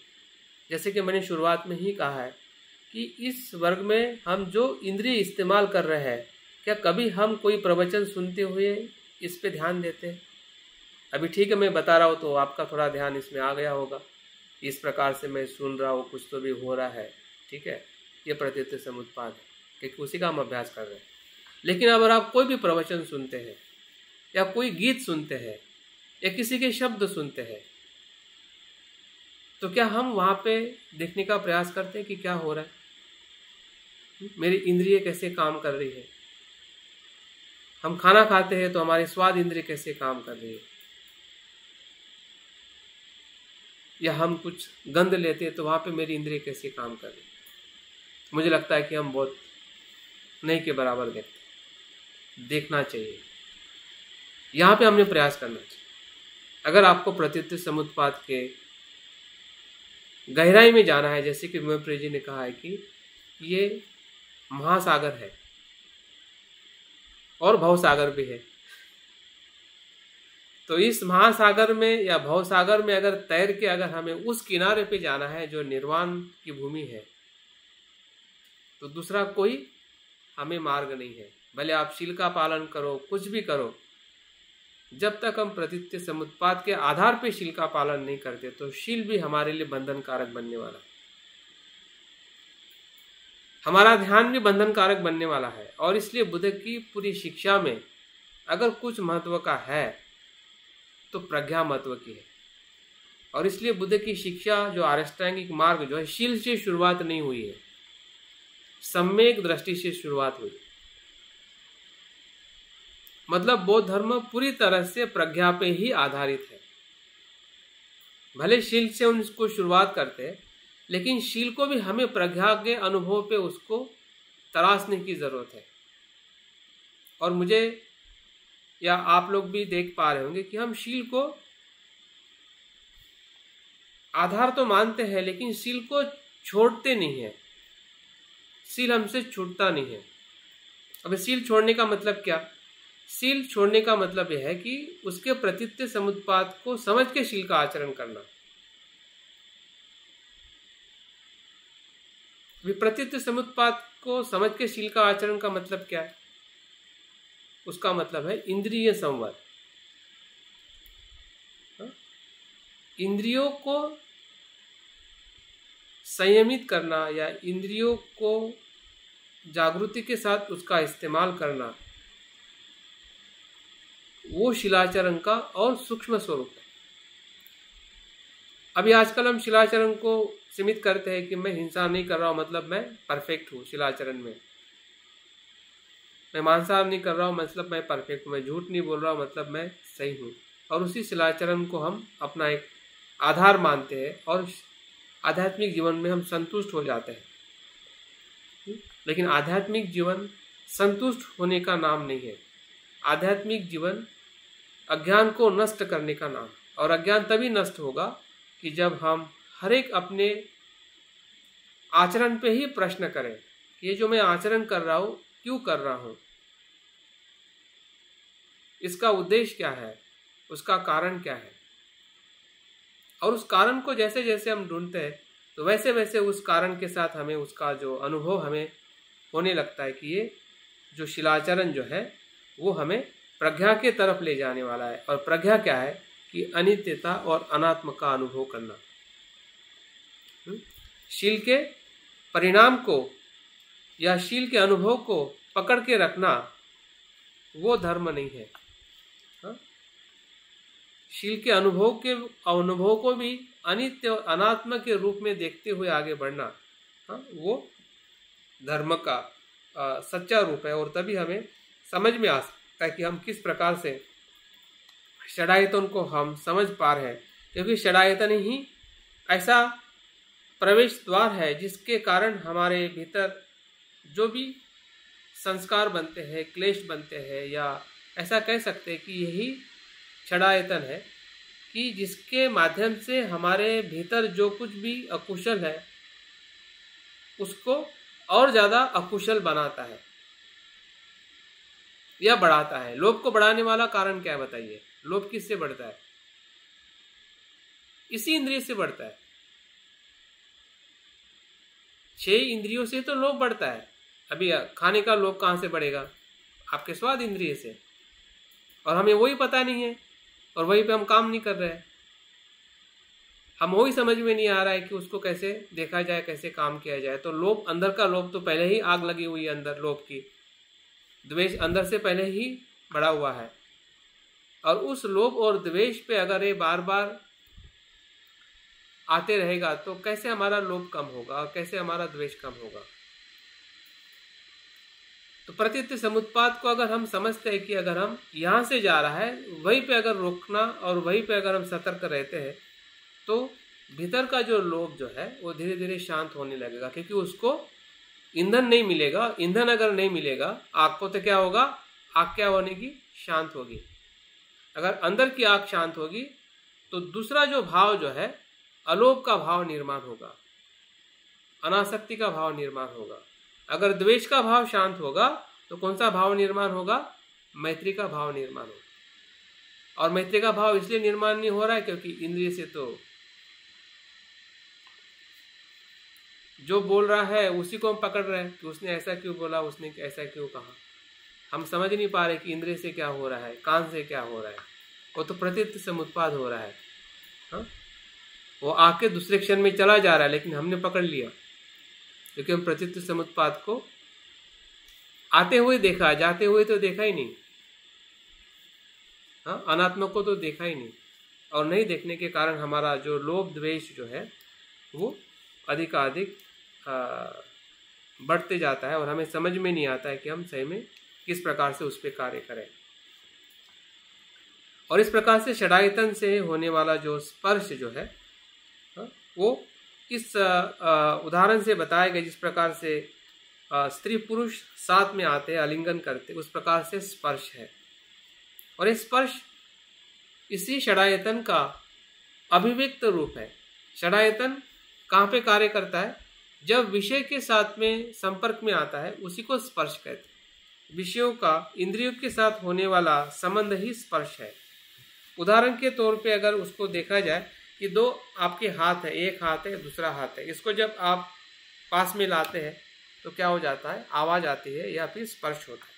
जैसे कि मैंने शुरुआत में ही कहा है कि इस वर्ग में हम जो इंद्रिय इस्तेमाल कर रहे हैं, क्या कभी हम कोई प्रवचन सुनते हुए इस पे ध्यान देते हैं? अभी ठीक है, मैं बता रहा हूँ तो आपका थोड़ा ध्यान इसमें आ गया होगा। इस प्रकार से मैं सुन रहा हूँ, कुछ तो भी हो रहा है। ठीक है, ये प्रतीत समुत्पाद है, क्योंकि उसी का हम अभ्यास कर रहे हैं। लेकिन अगर आप कोई भी प्रवचन सुनते हैं, या कोई गीत सुनते हैं, या किसी के शब्द सुनते हैं, तो क्या हम वहाँ पे देखने का प्रयास करते हैं कि क्या हो रहा है, मेरी इंद्रिय कैसे काम कर रही है? हम खाना खाते हैं तो हमारी स्वाद इंद्रिय कैसे काम कर रही है? या हम कुछ गंध लेते हैं तो वहाँ पे मेरी इंद्रिय कैसे काम कर रही है? मुझे लगता है कि हम बहुत नहीं के बराबर देखना चाहिए। यहाँ पे हमने प्रयास करना चाहिए। अगर आपको प्रतीत समुत्पाद के गहराई में जाना है, जैसे कि विमल प्रिय जी ने कहा है कि ये महासागर है और भवसागर भी है, तो इस महासागर में या भवसागर में अगर तैर के अगर हमें उस किनारे पे जाना है जो निर्वाण की भूमि है, तो दूसरा कोई हमें मार्ग नहीं है। भले आप शील का पालन करो, कुछ भी करो, जब तक हम प्रतीत समुत्पाद के आधार पे शील का पालन नहीं करते, तो शील भी हमारे लिए बंधन कारक बनने वाला है। हमारा ध्यान भी बंधन कारक बनने वाला है। और इसलिए बुद्ध की पूरी शिक्षा में अगर कुछ महत्व का है तो प्रज्ञा महत्व की है। और इसलिए बुद्ध की शिक्षा जो अष्टांगिक मार्ग जो है, शील से शुरुआत नहीं हुई है, सम्यक दृष्टि से शुरुआत हुई। मतलब बौद्ध धर्म पूरी तरह से प्रज्ञा पे ही आधारित है। भले शील से उनको शुरुआत करते हैं, लेकिन शील को भी हमें प्रज्ञा के अनुभव पे उसको तराशने की जरूरत है। और मुझे या आप लोग भी देख पा रहे होंगे कि हम शील को आधार तो मानते हैं, लेकिन शील को छोड़ते नहीं है। शील हमसे छूटता नहीं है। अब शील छोड़ने का मतलब क्या? शील छोड़ने का मतलब यह है कि उसके प्रतीत समुत्पाद को समझ के शील का आचरण करना। विप्रतीत समुत्पाद को समझ के शील का आचरण का मतलब क्या है? उसका मतलब है इंद्रिय संवर। इंद्रियों को संयमित करना या इंद्रियों को जागृति के साथ उसका इस्तेमाल करना, वो शिलाचरण का और सूक्ष्म स्वरूप है। अभी आजकल हम शिलाचरण को सीमित करते हैं कि मैं हिंसा नहीं कर रहा हूं मतलब मैं परफेक्ट हूं शिलाचरण में, मैं मांसाहार नहीं कर रहा हूं मतलब मैं परफेक्ट हूं, मैं झूठ नहीं बोल रहा हूं मतलब मैं सही हूं। और उसी शिलाचरण को हम अपना एक आधार मानते हैं और आध्यात्मिक जीवन में हम संतुष्ट हो जाते हैं। लेकिन आध्यात्मिक जीवन संतुष्ट होने का नाम नहीं है। आध्यात्मिक जीवन अज्ञान को नष्ट करने का नाम, और अज्ञान तभी नष्ट होगा कि जब हम हर एक अपने आचरण पे ही प्रश्न करें कि ये जो मैं आचरण कर रहा हूँ क्यों कर रहा हूँ, इसका उद्देश्य क्या है, उसका कारण क्या है। और उस कारण को जैसे जैसे हम ढूंढते हैं तो वैसे वैसे उस कारण के साथ हमें उसका जो अनुभव हमें होने लगता है कि ये जो शिलाचरण जो है वो हमें प्रज्ञा के तरफ ले जाने वाला है। और प्रज्ञा क्या है कि अनित्यता और अनात्म का अनुभव करना। शील के परिणाम को या शील के अनुभव को पकड़ के रखना वो धर्म नहीं है। शील के अनुभव को भी अनित्य और अनात्म के रूप में देखते हुए आगे बढ़ना, वो धर्म का सच्चा रूप है। और तभी हमें समझ में आ सकता है कि हम किस प्रकार से षडायतन को हम समझ पा रहे हैं, क्योंकि षडायतन ही ऐसा प्रवेश द्वार है जिसके कारण हमारे भीतर जो भी संस्कार बनते हैं, क्लेश बनते हैं, या ऐसा कह सकते हैं कि यही षडायतन है कि जिसके माध्यम से हमारे भीतर जो कुछ भी अकुशल है उसको और ज़्यादा अकुशल बनाता है या बढ़ाता है। लोभ को बढ़ाने वाला कारण क्या है बताइए? लोभ किससे बढ़ता है? इसी इंद्रिय से बढ़ता है। 6 इंद्रियों से तो लोभ बढ़ता है। अभी खाने का लोभ कहाँ से बढ़ेगा? आपके स्वाद इंद्रिय से। और हमें वही पता नहीं है और वहीं पे हम काम नहीं कर रहे हैं। हम वही समझ में नहीं आ रहा है कि उसको कैसे देखा जाए, कैसे काम किया जाए। तो लोभ, अंदर का लोभ तो पहले ही आग लगी हुई है अंदर, लोभ की। द्वेष अंदर से पहले ही बढ़ा हुआ है। और उस लोभ और द्वेष पे अगर ये बार बार आते रहेगा तो कैसे हमारा लोभ कम होगा और कैसे हमारा द्वेष कम होगा? तो प्रतीत समुत्पाद को अगर हम समझते हैं कि अगर हम यहाँ से जा रहा है वहीं पे अगर रोकना और वहीं पे अगर हम सतर्क रहते हैं तो भीतर का जो लोभ जो है वो धीरे धीरे शांत होने लगेगा, क्योंकि उसको ईंधन नहीं मिलेगा। ईंधन अगर नहीं मिलेगा आग को तो क्या होगा? आग क्या होने की? शांत होगी। अगर अंदर की आग शांत होगी तो दूसरा जो भाव जो है अलोभ का भाव निर्माण होगा, अनासक्ति का भाव निर्माण होगा। अगर द्वेष का भाव शांत होगा तो कौन सा भाव निर्माण होगा? मैत्री का भाव निर्माण होगा। और मैत्री का भाव इसलिए निर्माण नहीं हो रहा है क्योंकि इंद्रिय से तो जो बोल रहा है उसी को हम पकड़ रहे हैं कि उसने ऐसा क्यों बोला, उसने ऐसा क्यों कहा। हम समझ नहीं पा रहे कि इंद्रिय से क्या हो रहा है, कान से क्या हो रहा है। वो तो प्रतीत समुत्पाद हो रहा है। हाँ, वो आके दूसरे क्षण में चला जा रहा है, लेकिन हमने पकड़ लिया क्योंकि हम प्रतीत समुत्पाद को आते हुए देखा, जाते हुए तो देखा ही नहीं। हाँ, अनात्मा को तो देखा ही नहीं। और नहीं देखने के कारण हमारा जो लोभ द्वेष जो है वो अधिकाधिक बढ़ते जाता है और हमें समझ में नहीं आता है कि हम सही में किस प्रकार से उस पर कार्य करें। और इस प्रकार से षडायतन से होने वाला जो स्पर्श जो है वो इस उदाहरण से बताया गया। जिस प्रकार से स्त्री पुरुष साथ में आते हैं, आलिंगन करते, उस प्रकार से स्पर्श है। और ये स्पर्श इसी षडायतन का अभिव्यक्त रूप है। षडायतन कहाँ पे कार्य करता है? जब विषय के साथ में संपर्क में आता है उसी को स्पर्श कहते हैं। विषयों का इंद्रियों के साथ होने वाला संबंध ही स्पर्श है। उदाहरण के तौर पे अगर उसको देखा जाए कि दो आपके हाथ है, एक हाथ है, दूसरा हाथ है, इसको जब आप पास में लाते हैं तो क्या हो जाता है? आवाज आती है या फिर स्पर्श होता है।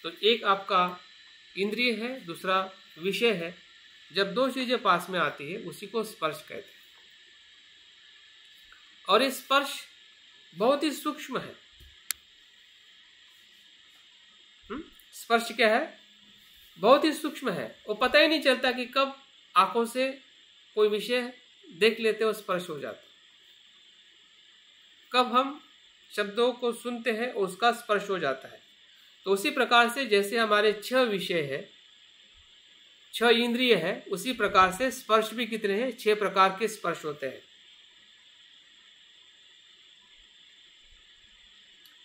तो एक आपका इंद्रिय है, दूसरा विषय है। जब दो चीजें पास में आती है उसी को स्पर्श कहते हैं। और ये स्पर्श बहुत ही सूक्ष्म है। स्पर्श क्या है? बहुत ही सूक्ष्म है। वो पता ही नहीं चलता कि कब आंखों से कोई विषय देख लेते हो स्पर्श हो जाता, कब हम शब्दों को सुनते हैं और उसका स्पर्श हो जाता है। तो उसी प्रकार से जैसे हमारे 6 विषय है, 6 इंद्रिय है, उसी प्रकार से स्पर्श भी कितने हैं? 6 प्रकार के स्पर्श होते हैं।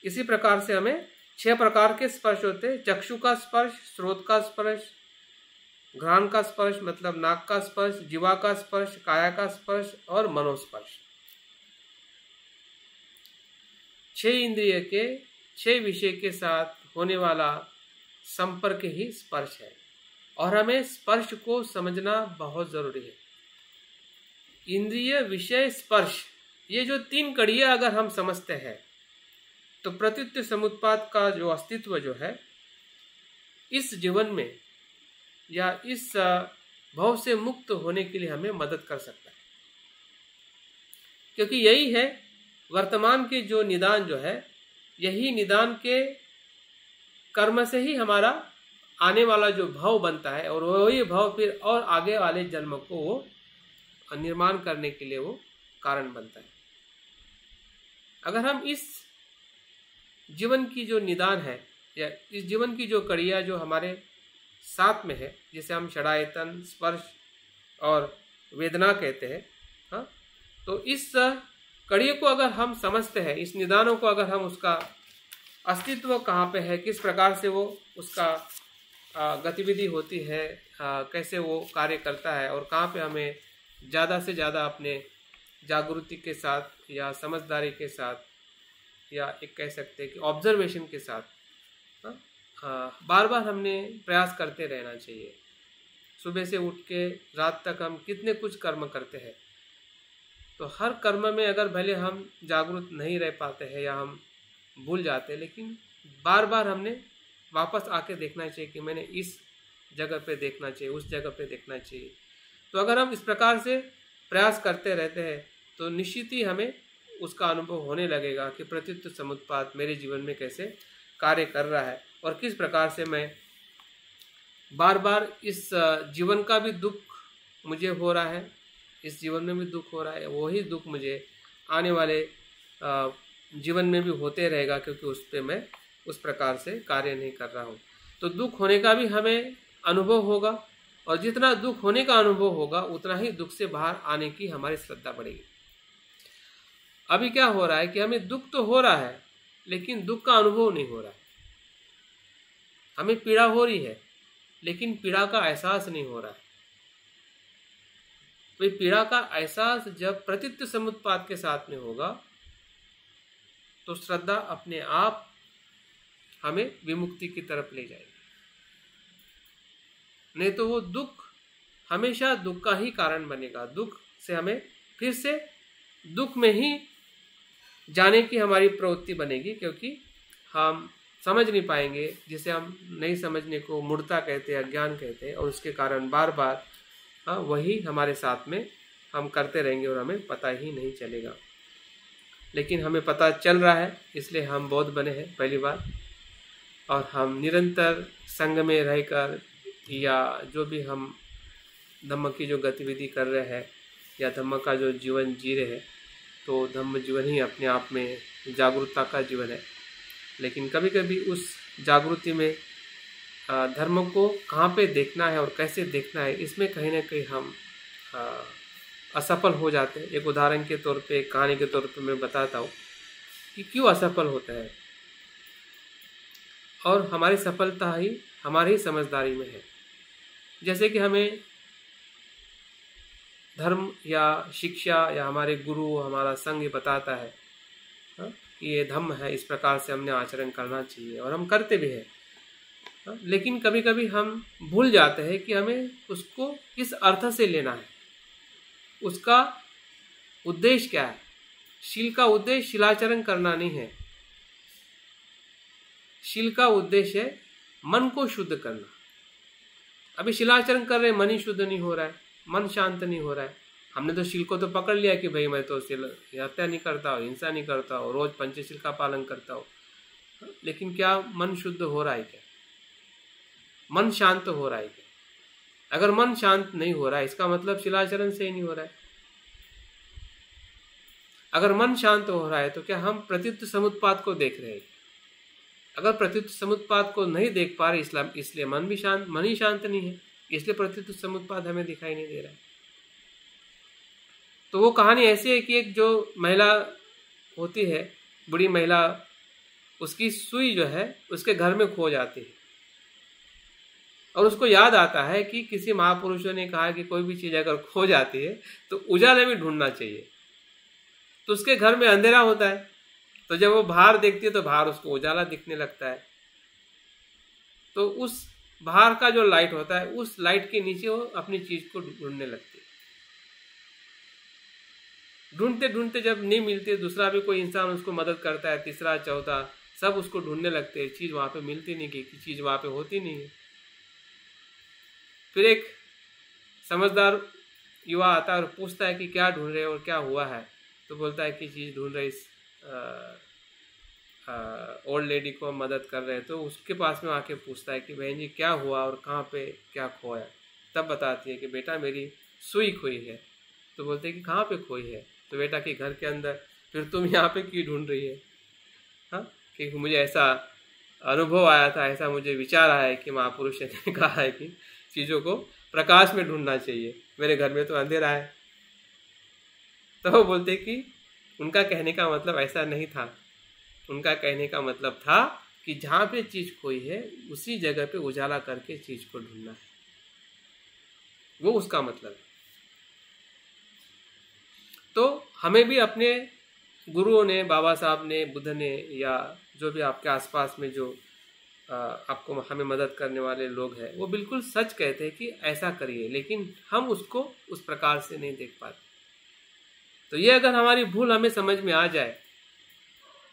इसी प्रकार से हमें 6 प्रकार के स्पर्श होते हैं। चक्षु का स्पर्श, श्रोत का स्पर्श, घ्राण का स्पर्श मतलब नाक का स्पर्श, जीवा का स्पर्श, काया का स्पर्श और मनोस्पर्श। 6 इंद्रिय के 6 विषय के साथ होने वाला संपर्क ही स्पर्श है और हमें स्पर्श को समझना बहुत जरूरी है। इंद्रिय, विषय, स्पर्श, ये जो 3 कड़ियाँ अगर हम समझते हैं तो प्रत्युत समुत्पाद का जो अस्तित्व जो है इस जीवन में या इस भाव से मुक्त होने के लिए हमें मदद कर सकता है, क्योंकि यही है वर्तमान के जो निदान जो है, यही निदान के कर्म से ही हमारा आने वाला जो भाव बनता है और वही भाव फिर और आगे वाले जन्म को वो निर्माण करने के लिए वो कारण बनता है। अगर हम इस जीवन की जो निदान है या इस जीवन की जो कड़ियाँ जो हमारे साथ में है, जिसे हम षडायतन, स्पर्श और वेदना कहते हैं, हाँ, तो इस कड़ियों को अगर हम समझते हैं, इस निदानों को अगर हम उसका अस्तित्व कहाँ पे है, किस प्रकार से वो उसका गतिविधि होती है, कैसे वो कार्य करता है और कहाँ पे हमें ज़्यादा से ज़्यादा अपने जागृति के साथ या समझदारी के साथ या एक कह सकते हैं कि ऑब्जर्वेशन के साथ बार बार हमने प्रयास करते रहना चाहिए। सुबह से उठ के रात तक हम कितने कुछ कर्म करते हैं, तो हर कर्म में अगर भले हम जागरूक नहीं रह पाते हैं या हम भूल जाते हैं, लेकिन बार बार हमने वापस आके देखना चाहिए कि मैंने इस जगह पे देखना चाहिए, उस जगह पे देखना चाहिए। तो अगर हम इस प्रकार से प्रयास करते रहते हैं तो निश्चित ही हमें उसका अनुभव होने लगेगा कि प्रत्युत समुत्पाद मेरे जीवन में कैसे कार्य कर रहा है और किस प्रकार से मैं बार बार इस जीवन का भी दुख मुझे हो रहा है, इस जीवन में भी दुख हो रहा है, वही दुख मुझे आने वाले जीवन में भी होते रहेगा, क्योंकि उस पर मैं उस प्रकार से कार्य नहीं कर रहा हूँ। तो दुख होने का भी हमें अनुभव होगा और जितना दुख होने का अनुभव होगा उतना ही दुख से बाहर आने की हमारी श्रद्धा बढ़ेगी। अभी क्या हो रहा है कि हमें दुख तो हो रहा है लेकिन दुख का अनुभव नहीं हो रहा है। हमें पीड़ा हो रही है लेकिन पीड़ा का एहसास नहीं हो रहा है। तो पीड़ा का एहसास जब प्रत्युत समुत्पाद के साथ में होगा तो श्रद्धा अपने आप हमें विमुक्ति की तरफ ले जाएगी। नहीं तो वो दुख हमेशा दुख का ही कारण बनेगा। दुख से हमें फिर से दुख में ही जाने की हमारी प्रवृत्ति बनेगी, क्योंकि हम समझ नहीं पाएंगे, जिसे हम नहीं समझने को मूढ़ता कहते हैं, अज्ञान कहते हैं, और उसके कारण बार बार वही हमारे साथ में हम करते रहेंगे और हमें पता ही नहीं चलेगा। लेकिन हमें पता चल रहा है, इसलिए हम बौद्ध बने हैं पहली बार, और हम निरंतर संग में रहकर या जो भी हम धम्म की जो गतिविधि कर रहे हैं या धम्म का जो जीवन जी रहे हैं, तो धम्म जीवन ही अपने आप में जागरूकता का जीवन है। लेकिन कभी कभी उस जागृति में धर्म को कहाँ पे देखना है और कैसे देखना है, इसमें कहीं ना कहीं हम असफल हो जाते हैं। एक उदाहरण के तौर पे, एक कहानी के तौर पे मैं बताता हूँ कि क्यों असफल होता है, और हमारी सफलता ही हमारी ही समझदारी में है। जैसे कि हमें धर्म या शिक्षा या हमारे गुरु, हमारा संघ ये बताता है कि ये धम्म है, इस प्रकार से हमने आचरण करना चाहिए, और हम करते भी हैं। लेकिन कभी कभी हम भूल जाते हैं कि हमें उसको किस अर्थ से लेना है, उसका उद्देश्य क्या है। शील का उद्देश्य शिलाचरण करना नहीं है। शील का उद्देश्य है मन को शुद्ध करना। अभी शिलाचरण कर रहे, मन ही शुद्ध नहीं हो रहा है, मन शांत नहीं हो रहा है। हमने तो शील को तो पकड़ लिया कि भाई मैं तो हत्या नहीं करता हूँ, हिंसा नहीं करता हूँ, रोज पंचशील का पालन करता हूँ, लेकिन क्या मन शुद्ध हो रहा है क्या? मन शांत हो रहा है क्या? अगर मन शांत नहीं हो रहा है, इसका मतलब शिलाचरण से ही नहीं हो रहा है। अगर मन शांत हो रहा है तो क्या हम प्रत्युत समुत्पाद को देख रहे हैं? अगर प्रत्युत समुत्पाद को नहीं देख पा रहे, इसलिए मन ही शांत नहीं है, इसलिए प्रत्युत समुत्पाद हमें दिखाई नहीं दे रहा है। तो वो कहानी ऐसी है कि एक जो महिला होती है, बूढ़ी महिला, उसकी सुई जो है उसके घर में खो जाती है और उसको याद आता है कि किसी महापुरुषों ने कहा कि कोई भी चीज़ अगर खो जाती है तो उजाले में ढूंढना चाहिए। तो उसके घर में अंधेरा होता है, तो जब वो बाहर देखती है तो बाहर उसको उजाला दिखने लगता है। तो उस बाहर का जो लाइट होता है उस लाइट के नीचे वो अपनी चीज को ढूंढने लगती है। ढूंढते ढूंढते जब नहीं मिलती, दूसरा भी कोई इंसान उसको मदद करता है, तीसरा चौथा, सब उसको ढूंढने लगते हैं। चीज वहां पे मिलती नहीं, कि चीज वहां पे होती नहीं है। फिर एक समझदार युवा आता है और पूछता है कि क्या ढूंढ रहे हो और क्या हुआ है। तो बोलता है कि चीज ढूंढ रहे, इस ओल्ड लेडी को मदद कर रहे हैं। तो उसके पास में आके पूछता है कि बहन जी क्या हुआ और कहाँ पे क्या खोया। तब बताती है कि बेटा मेरी सुई खोई है। तो बोलते हैं कि कहाँ पे खोई है। तो बेटा के घर के अंदर। फिर तुम यहाँ पे क्यों ढूंढ रही है? हाँ, क्योंकि मुझे ऐसा अनुभव आया था, ऐसा मुझे विचार आया है कि महापुरुष ने कहा है कि चीज़ों को प्रकाश में ढूंढना चाहिए, मेरे घर में तो अंधेरा है। तो वो बोलते कि उनका कहने का मतलब ऐसा नहीं था। उनका कहने का मतलब था कि जहाँ पे चीज़ खोई है उसी जगह पे उजाला करके चीज़ को ढूंढना है, वो उसका मतलब है। तो हमें भी अपने गुरुओं ने, बाबा साहब ने, बुद्ध ने, या जो भी आपके आसपास में जो आपको हमें मदद करने वाले लोग हैं, वो बिल्कुल सच कहते हैं कि ऐसा करिए, लेकिन हम उसको उस प्रकार से नहीं देख पाते। तो ये अगर हमारी भूल हमें समझ में आ जाए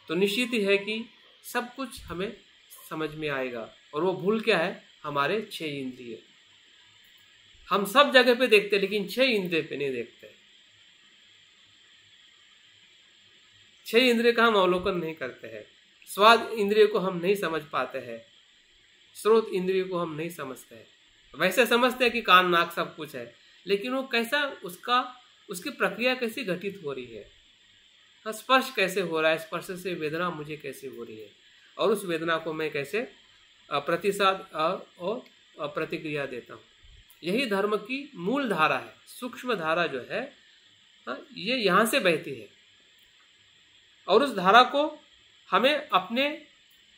तो निश्चित ही है कि सब कुछ हमें समझ में आएगा। और वो भूल क्या है? हमारे 6 इंद्रिय। हम सब जगह पे देखते हैं लेकिन 6 इंद्रिय पे नहीं देखते। 6 इंद्रिय का हम अवलोकन नहीं करते हैं। स्वाद इंद्रिय को हम नहीं समझ पाते हैं, स्रोत इंद्रिय को हम नहीं समझते हैं। वैसे समझते हैं कि कान नाक सब कुछ है, लेकिन वो कैसा, उसकी प्रक्रिया कैसी घटित हो रही है, स्पर्श कैसे हो रहा है, स्पर्श से वेदना मुझे कैसे हो रही है, और उस वेदना को मैं कैसे प्रतिसाद और प्रतिक्रिया देता हूँ। यही धर्म की मूल धारा है। सूक्ष्म धारा जो है ये यहाँ से बहती है, और उस धारा को हमें अपने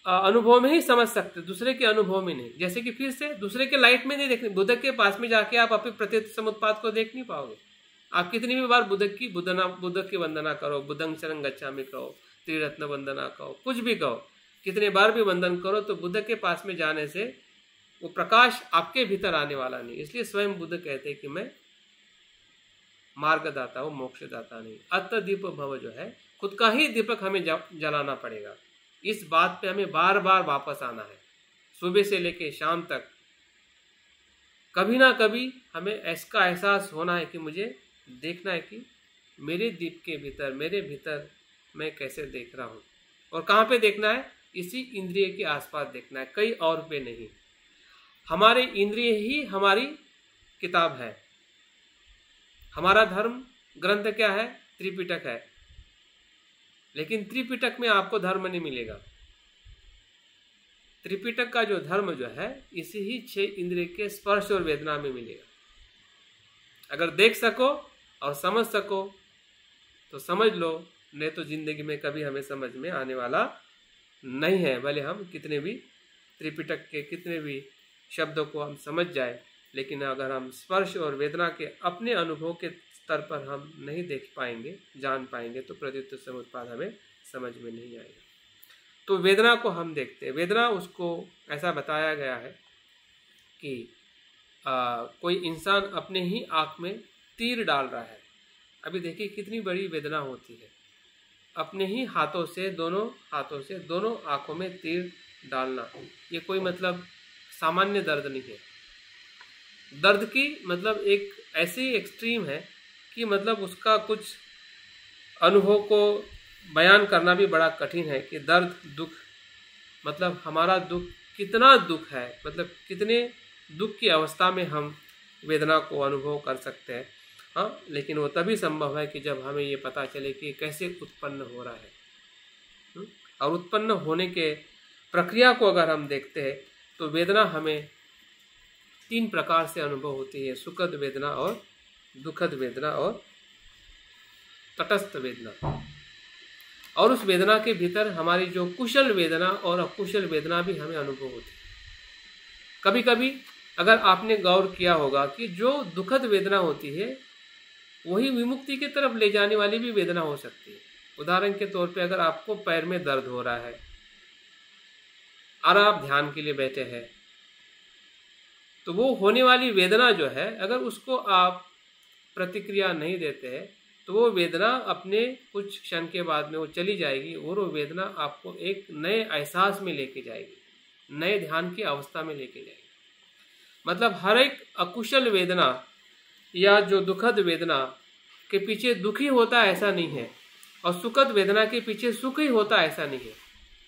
अनुभव में ही समझ सकते, दूसरे के अनुभव में नहीं। जैसे कि फिर से दूसरे के लाइट में नहीं देखने, बुद्ध के पास में जाके आप अपने प्रत्येक समुत्पाद को देख नहीं पाओगे। आप कितनी भी बार बुद्ध की वंदना करो, बुद्धं शरणं गच्छामि कहो, त्रिरत्न वंदना कहो, कुछ भी कहो, कितने बार भी वंदन करो, तो बुद्ध के पास में जाने से वो प्रकाश आपके भीतर आने वाला नहीं। इसलिए स्वयं बुद्ध कहते हैं कि मैं मार्गदाता हूँ, मोक्षदाता नहीं। अत दीप भव जो है, खुद का ही दीपक हमें जलाना पड़ेगा। इस बात पे हमें बार बार वापस आना है, सुबह से लेके शाम तक। कभी ना कभी हमें इसका एहसास होना है कि मुझे देखना है कि मेरे दीप के भीतर, मेरे भीतर मैं कैसे देख रहा हूँ। और कहाँ पे देखना है? इसी इंद्रिय के आसपास देखना है, कहीं और पे नहीं। हमारे इंद्रिय ही हमारी किताब है। हमारा धर्म ग्रंथ क्या है? त्रिपिटक है। लेकिन त्रिपिटक में आपको धर्म नहीं मिलेगा। त्रिपिटक का जो धर्म जो है, इसी ही 6 इंद्रिय के स्पर्श और वेदना में मिलेगा। अगर देख सको और समझ सको तो समझ लो, नहीं तो जिंदगी में कभी हमें समझ में आने वाला नहीं है। भले हम कितने भी त्रिपिटक के कितने भी शब्दों को हम समझ जाए, लेकिन अगर हम स्पर्श और वेदना के अपने अनुभव के स्तर पर हम नहीं देख पाएंगे, जान पाएंगे, तो प्रत्युत्तर समुत्पाद हमें समझ में नहीं आएगा। तो वेदना को हम देखते हैं। वेदना, उसको ऐसा बताया गया है कि कोई इंसान अपने ही आँख में तीर डाल रहा है। अभी देखिए कितनी बड़ी वेदना होती है। अपने ही हाथों से, दोनों आँखों में तीर डालना, ये कोई मतलब सामान्य दर्द नहीं है। दर्द की मतलब एक ऐसी एक्सट्रीम है कि मतलब उसका कुछ अनुभव को बयान करना भी बड़ा कठिन है कि दर्द, दुख, मतलब हमारा दुख कितना दुख है, मतलब कितने दुख की अवस्था में हम वेदना को अनुभव कर सकते हैं। हाँ, लेकिन वो तभी संभव है कि जब हमें ये पता चले कि कैसे उत्पन्न हो रहा है। और उत्पन्न होने के प्रक्रिया को अगर हम देखते हैं तो वेदना हमें 3 प्रकार से अनुभव होती है: सुखद वेदना और दुखद वेदना और तटस्थ वेदना। और उस वेदना के भीतर हमारी जो कुशल वेदना और अकुशल वेदना भी हमें अनुभव होती है। कभी कभी अगर आपने गौर किया होगा कि जो दुखद वेदना होती है वही विमुक्ति की तरफ ले जाने वाली भी वेदना हो सकती है। उदाहरण के तौर पे अगर आपको पैर में दर्द हो रहा है और आप ध्यान के लिए बैठे हैं, तो वो होने वाली वेदना जो है अगर उसको आप प्रतिक्रिया नहीं देते हैं तो वो वेदना अपने कुछ क्षण के बाद में वो चली जाएगी और वो वेदना आपको एक नए एहसास में लेके जाएगी, नए ध्यान की अवस्था में लेके जाएगी। मतलब हर एक अकुशल वेदना या जो दुखद वेदना के पीछे दुखी होता ऐसा नहीं है, और सुखद वेदना के पीछे सुख ही होता ऐसा नहीं है।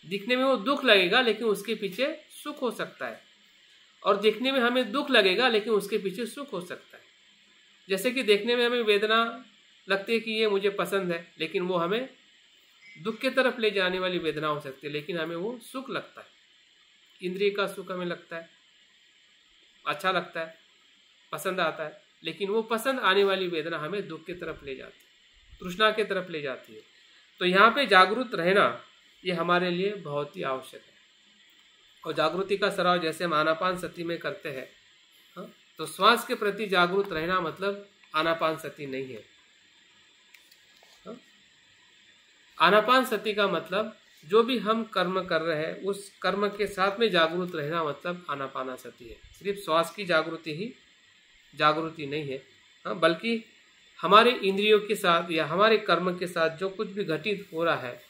दिखने में वो दुख लगेगा लेकिन उसके पीछे सुख हो सकता है, और देखने में हमें दुख लगेगा लेकिन उसके पीछे सुख हो सकता है। जैसे कि देखने में हमें वेदना लगती है कि ये मुझे पसंद है, लेकिन वो हमें दुख के तरफ ले जाने वाली वेदना हो सकती है, लेकिन हमें वो सुख लगता है। इंद्रिय का सुख हमें लगता है, अच्छा लगता है, पसंद आता है, लेकिन वो पसंद आने वाली वेदना हमें दुख की तरफ ले जाती है, तृष्णा की तरफ ले जाती है। तो यहाँ पे जागरूक रहना ये हमारे लिए बहुत ही आवश्यक है। और जागृति का सराव जैसे हम आनापान सती में करते हैं, तो श्वास के प्रति जागरूक रहना मतलब आनापान सती नहीं है। आनापान सती का मतलब जो भी हम कर्म कर रहे हैं उस कर्म के साथ में जागरूक रहना मतलब आनापाना सती है। सिर्फ श्वास की जागृति ही जागृति नहीं है, बल्कि हमारे इंद्रियों के साथ या हमारे कर्म के साथ जो कुछ भी घटित हो रहा है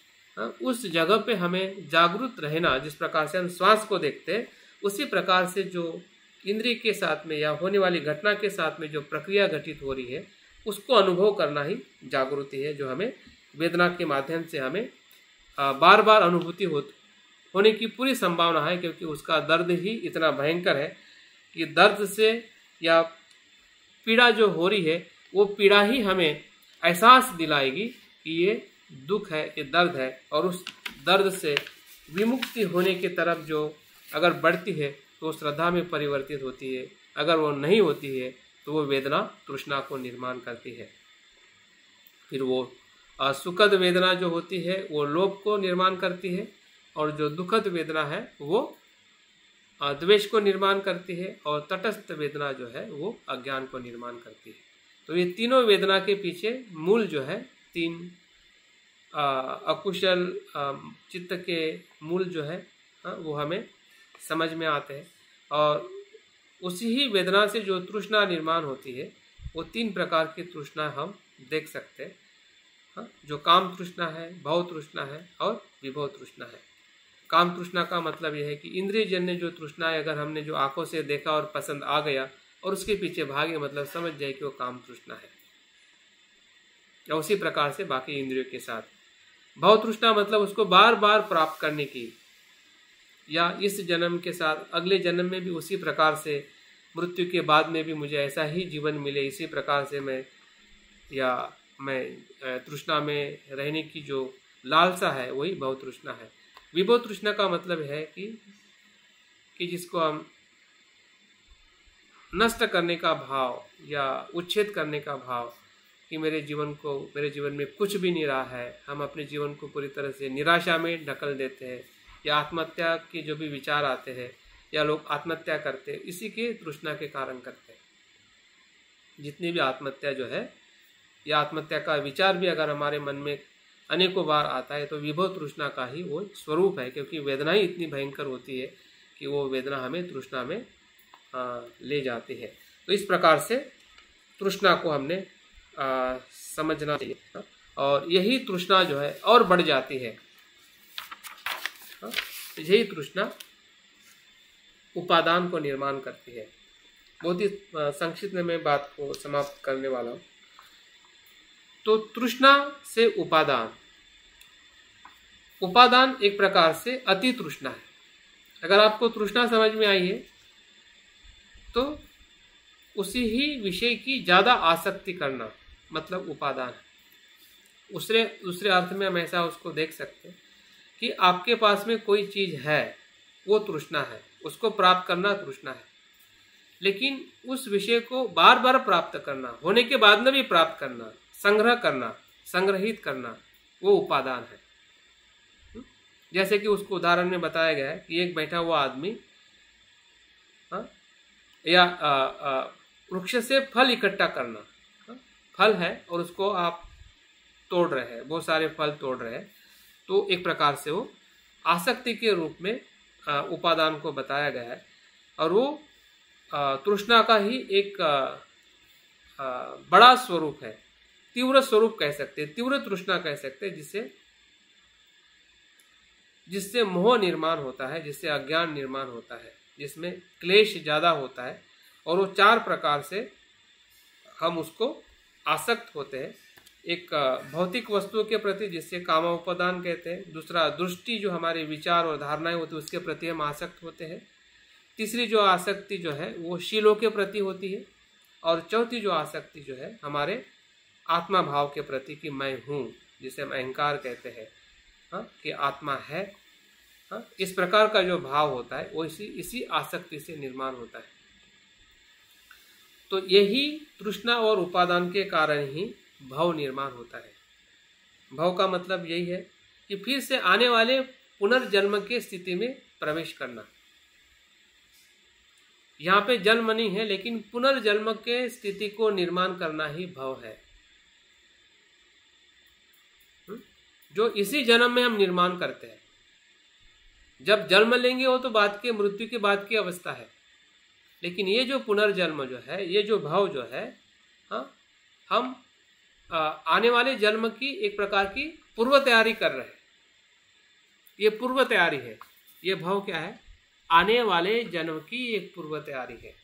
उस जगह पे हमें जागरूक रहना। जिस प्रकार से हम श्वास को देखते हैं उसी प्रकार से जो इंद्रिय के साथ में या होने वाली घटना के साथ में जो प्रक्रिया घटित हो रही है उसको अनुभव करना ही जागृति है, जो हमें वेदना के माध्यम से हमें बार बार अनुभूति होने की पूरी संभावना है, क्योंकि उसका दर्द ही इतना भयंकर है कि दर्द से या पीड़ा जो हो रही है वो पीड़ा ही हमें एहसास दिलाएगी कि ये दुख है, ये दर्द है, और उस दर्द से विमुक्ति होने की तरफ जो अगर बढ़ती है तो श्रद्धा में परिवर्तित होती है। अगर वो नहीं होती है तो वो वेदना तृष्णा को निर्माण करती है। फिर वो सुखद वेदना जो होती है वो लोभ को निर्माण करती है, और जो दुखद वेदना है वो द्वेष को निर्माण करती है, और तटस्थ वेदना जो है वो अज्ञान को निर्माण करती है। तो ये तीनों वेदना के पीछे मूल जो है तीन अकुशल चित्त के मूल जो है वो हमें समझ में आते हैं। और उसी ही वेदना से जो तृष्णा निर्माण होती है वो तीन प्रकार की तृष्णा हम देख सकते हैं, जो काम तृष्णा है, भव तृष्णा है और विभव तृष्णा है। काम तृष्णा का मतलब यह है कि इंद्रिय जन्य जो तृष्णा है, अगर हमने जो आंखों से देखा और पसंद आ गया और उसके पीछे भागे, मतलब समझ जाए कि वो काम तृष्णा है। या उसी प्रकार से बाकी इंद्रियों के साथ भव तृष्णा मतलब उसको बार बार प्राप्त करने की, या इस जन्म के साथ अगले जन्म में भी उसी प्रकार से, मृत्यु के बाद में भी मुझे ऐसा ही जीवन मिले, इसी प्रकार से मैं तृष्णा में रहने की जो लालसा है वही भव तृष्णा है। विभव तृष्णा का मतलब है कि जिसको हम नष्ट करने का भाव या उच्छेद करने का भाव, कि मेरे जीवन में कुछ भी नहीं रहा है, हम अपने जीवन को पूरी तरह से निराशा में ढकल देते हैं, या आत्महत्या के जो भी विचार आते हैं या लोग आत्महत्या करते हैं, इसी के तृष्णा के कारण करते हैं। जितनी भी आत्महत्या जो है या आत्महत्या का विचार भी अगर हमारे मन में अनेकों बार आता है तो विभव तृष्णा का ही वो स्वरूप है, क्योंकि वेदना ही इतनी भयंकर होती है कि वो वेदना हमें तृष्णा में ले जाती है। तो इस प्रकार से तृष्णा को हमने समझना चाहिए, और यही तृष्णा जो है और बढ़ जाती है। यही तृष्णा उपादान को निर्माण करती है। बहुत ही संक्षिप्त में मैं बात को समाप्त करने वाला हूँ। तो तृष्णा से उपादान एक प्रकार से अति तृष्णा है। अगर आपको तृष्णा समझ में आई है तो उसी ही विषय की ज़्यादा आसक्ति करना मतलब उपादान है। दूसरे अर्थ में हम ऐसा उसको देख सकते हैं कि आपके पास में कोई चीज़ है, वो तृष्णा है, उसको प्राप्त करना तृष्णा है, लेकिन उस विषय को बार बार प्राप्त करना, होने के बाद में भी प्राप्त करना, संग्रहित करना, वो उपादान है। जैसे कि उसको उदाहरण में बताया गया है कि एक बैठा हुआ आदमी या वृक्ष से फल इकट्ठा करना, फल है और उसको आप तोड़ रहे हैं, बहुत सारे फल तोड़ रहे हैं, तो एक प्रकार से वो आसक्ति के रूप में उपादान को बताया गया है। और वो तृष्णा का ही एक बड़ा स्वरूप है, तीव्र स्वरूप कह सकते हैं, तीव्र तृष्णा कह सकते हैं, जिससे मोह निर्माण होता है, जिससे अज्ञान निर्माण होता है, जिसमें क्लेश ज़्यादा होता है। और वो 4 प्रकार से हम उसको आसक्त होते हैं। एक भौतिक वस्तुओं के प्रति, जिससे कामोपादान कहते हैं। दूसरा, दृष्टि, जो हमारे विचार और धारणाएं होती है उसके प्रति हम आसक्त होते हैं। तीसरी जो आसक्ति जो है वो शीलों के प्रति होती है। और चौथी जो आसक्ति जो है हमारे आत्मा भाव के प्रति कि मैं हूँ, जिसे हम अहंकार कहते हैं, कि आत्मा है। इस प्रकार का जो भाव होता है वो इसी आसक्ति से निर्माण होता है। तो यही तृष्णा और उपादान के कारण ही भव निर्माण होता है। भव का मतलब यही है कि फिर से आने वाले पुनर्जन्म के स्थिति में प्रवेश करना। यहाँ पे जन्म नहीं है, लेकिन पुनर्जन्म के स्थिति को निर्माण करना ही भव है, जो इसी जन्म में हम निर्माण करते हैं। जब जन्म लेंगे वो तो बाद के, मृत्यु के बाद की अवस्था है, लेकिन ये जो पुनर्जन्म जो है, ये जो भव जो है, हम आने वाले जन्म की एक प्रकार की पूर्व तैयारी कर रहे हैं। ये पूर्व तैयारी है, ये भव क्या है? आने वाले जन्म की एक पूर्व तैयारी है,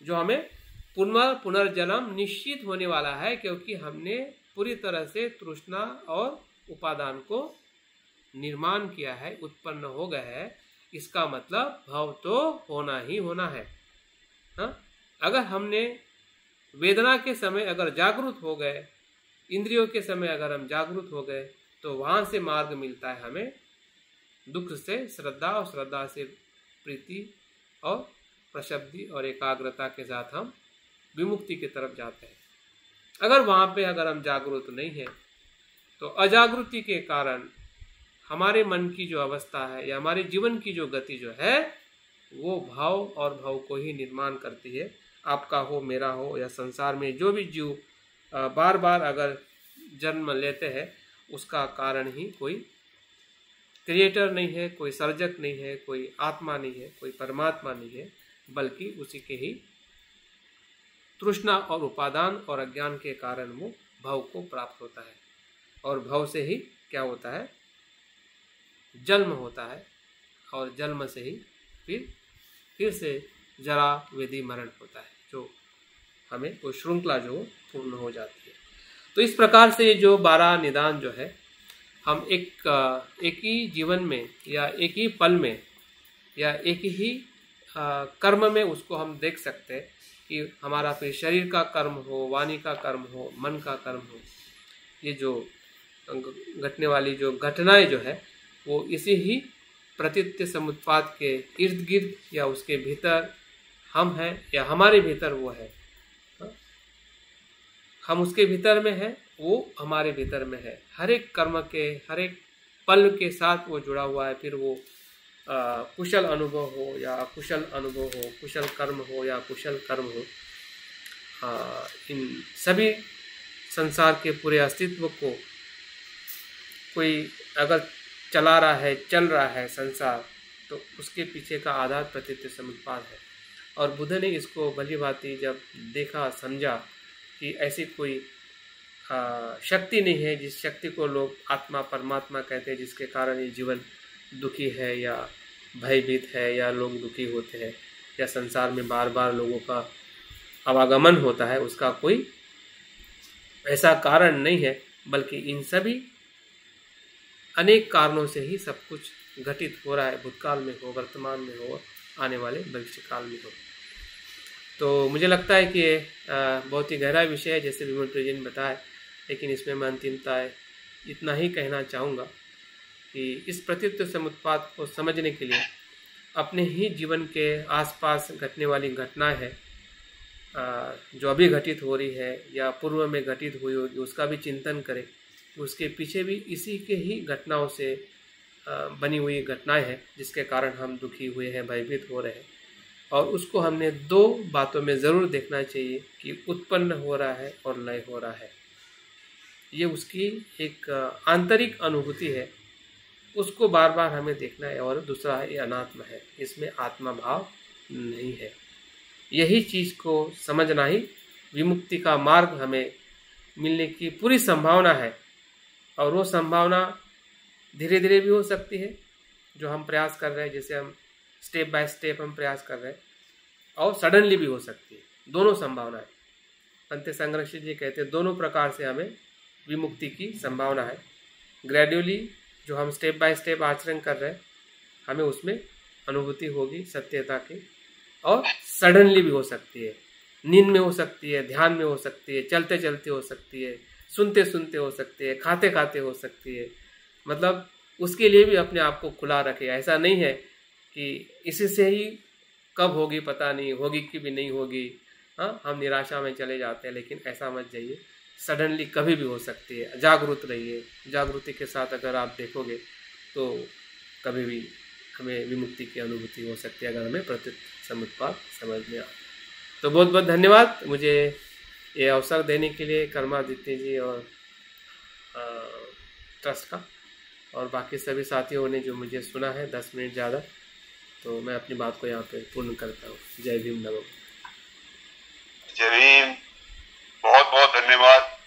जो हमें पुनर्जन्म निश्चित होने वाला है, क्योंकि हमने पूरी तरह से तृष्णा और उपादान को निर्माण किया है, उत्पन्न हो गया है। इसका मतलब भव तो होना ही होना है। अगर हमने वेदना के समय अगर जागरूक हो गए, इंद्रियों के समय अगर हम जागरूक हो गए, तो वहां से मार्ग मिलता है हमें दुख से श्रद्धा, और श्रद्धा से प्रीति और प्रशब्दि और एकाग्रता के साथ हम विमुक्ति की तरफ जाते हैं। अगर वहां पे अगर हम जागरूक नहीं है, तो अजागृति के कारण हमारे मन की जो अवस्था है या हमारे जीवन की जो गति जो है, वो भाव और भव को ही निर्माण करती है। आपका हो, मेरा हो, या संसार में जो भी जीव बार बार अगर जन्म लेते हैं, उसका कारण ही कोई क्रिएटर नहीं है, कोई सर्जक नहीं है, कोई आत्मा नहीं है, कोई परमात्मा नहीं है, बल्कि उसी के ही तृष्णा और उपादान और अज्ञान के कारण वो भव को प्राप्त होता है। और भव से ही क्या होता है? जन्म होता है, और जन्म से ही फिर से जरा वेदी मरण होता है, जो हमें वो श्रृंखला जो पूर्ण हो जाती है। तो इस प्रकार से ये जो 12 निदान जो है, हम एक ही जीवन में या एक ही पल में या एक ही कर्म में उसको हम देख सकते हैं कि हमारा फिर शरीर का कर्म हो, वाणी का कर्म हो, मन का कर्म हो, ये जो घटने वाली जो घटनाएं जो है वो इसी ही प्रतीत्य समुत्पाद के इर्द गिर्द या उसके भीतर हम हैं या हमारे भीतर वो है। हम उसके भीतर में है, वो हमारे भीतर में है। हर एक कर्म के हर एक पल के साथ वो जुड़ा हुआ है। फिर वो कुशल अनुभव हो या अकुशल अनुभव हो, कुशल कर्म हो या कुशल कर्म हो, इन सभी संसार के पूरे अस्तित्व को कोई अगर चला रहा है, चल रहा है संसार, तो उसके पीछे का आधार प्रतीत्य समुत्पाद है। और बुद्ध ने इसको भली भांति जब देखा, समझा कि ऐसी कोई शक्ति नहीं है जिस शक्ति को लोग आत्मा परमात्मा कहते हैं, जिसके कारण ये जीवन दुखी है या भयभीत है या लोग दुखी होते हैं या संसार में बार बार लोगों का आवागमन होता है, उसका कोई ऐसा कारण नहीं है, बल्कि इन सभी अनेक कारणों से ही सब कुछ घटित हो रहा है। भूतकाल में हो, वर्तमान में हो, आने वाले भविष्य काल में हो। तो मुझे लगता है कि ये बहुत ही गहरा विषय है, जैसे विमल प्रिय जी ने बताया, लेकिन इसमें मैं अंतिमता इतना ही कहना चाहूँगा कि इस प्रतीत्य समुत्पाद को समझने के लिए अपने ही जीवन के आसपास घटने वाली घटनाएं हैं, जो अभी घटित हो रही है या पूर्व में घटित हुई होगी, उसका भी चिंतन करें। उसके पीछे भी इसी के ही घटनाओं से बनी हुई घटनाएं हैं जिसके कारण हम दुखी हुए हैं, भयभीत हो रहे हैं, और उसको हमने दो बातों में ज़रूर देखना चाहिए कि उत्पन्न हो रहा है और लय हो रहा है। ये उसकी एक आंतरिक अनुभूति है, उसको बार बार हमें देखना है। और दूसरा है ये अनात्मा है, इसमें आत्मा भाव नहीं है। यही चीज़ को समझना ही विमुक्ति का मार्ग हमें मिलने की पूरी संभावना है। और वो संभावना धीरे धीरे भी हो सकती है, जो हम प्रयास कर रहे हैं, जैसे हम स्टेप बाय स्टेप हम प्रयास कर रहे हैं, और सडनली भी हो सकती है। दोनों संभावना है। पंत संरक्षित जी कहते हैं दोनों प्रकार से हमें विमुक्ति की संभावना है। ग्रेजुअली जो हम स्टेप बाय स्टेप आचरण कर रहे हैं, हमें उसमें अनुभूति होगी सत्यता की, और सडनली भी हो सकती है। नींद में हो सकती है, ध्यान में हो सकती है, चलते चलते हो सकती है, सुनते सुनते हो सकती है, खाते खाते हो सकती है। मतलब उसके लिए भी अपने आप को खुला रखे। ऐसा नहीं है कि इसी से ही कब होगी पता नहीं, होगी कि भी नहीं होगी, हाँ, हम निराशा में चले जाते हैं। लेकिन ऐसा मत जाइए, सडनली कभी भी हो सकती है। जागरूक रहिए। जागृति के साथ अगर आप देखोगे तो कभी भी हमें विमुक्ति की अनुभूति हो सकती है, अगर हमें प्रतीत समुत्पाद समझ में आए। तो बहुत बहुत धन्यवाद मुझे ये अवसर देने के लिए, कर्मादित्य जी और ट्रस्ट का, और बाकी सभी साथियों ने जो मुझे सुना है 10 मिनट ज़्यादा। तो मैं अपनी बात को यहाँ पे पूर्ण करता हूँ। जय भीम, नमो। जय भीम, बहुत बहुत धन्यवाद।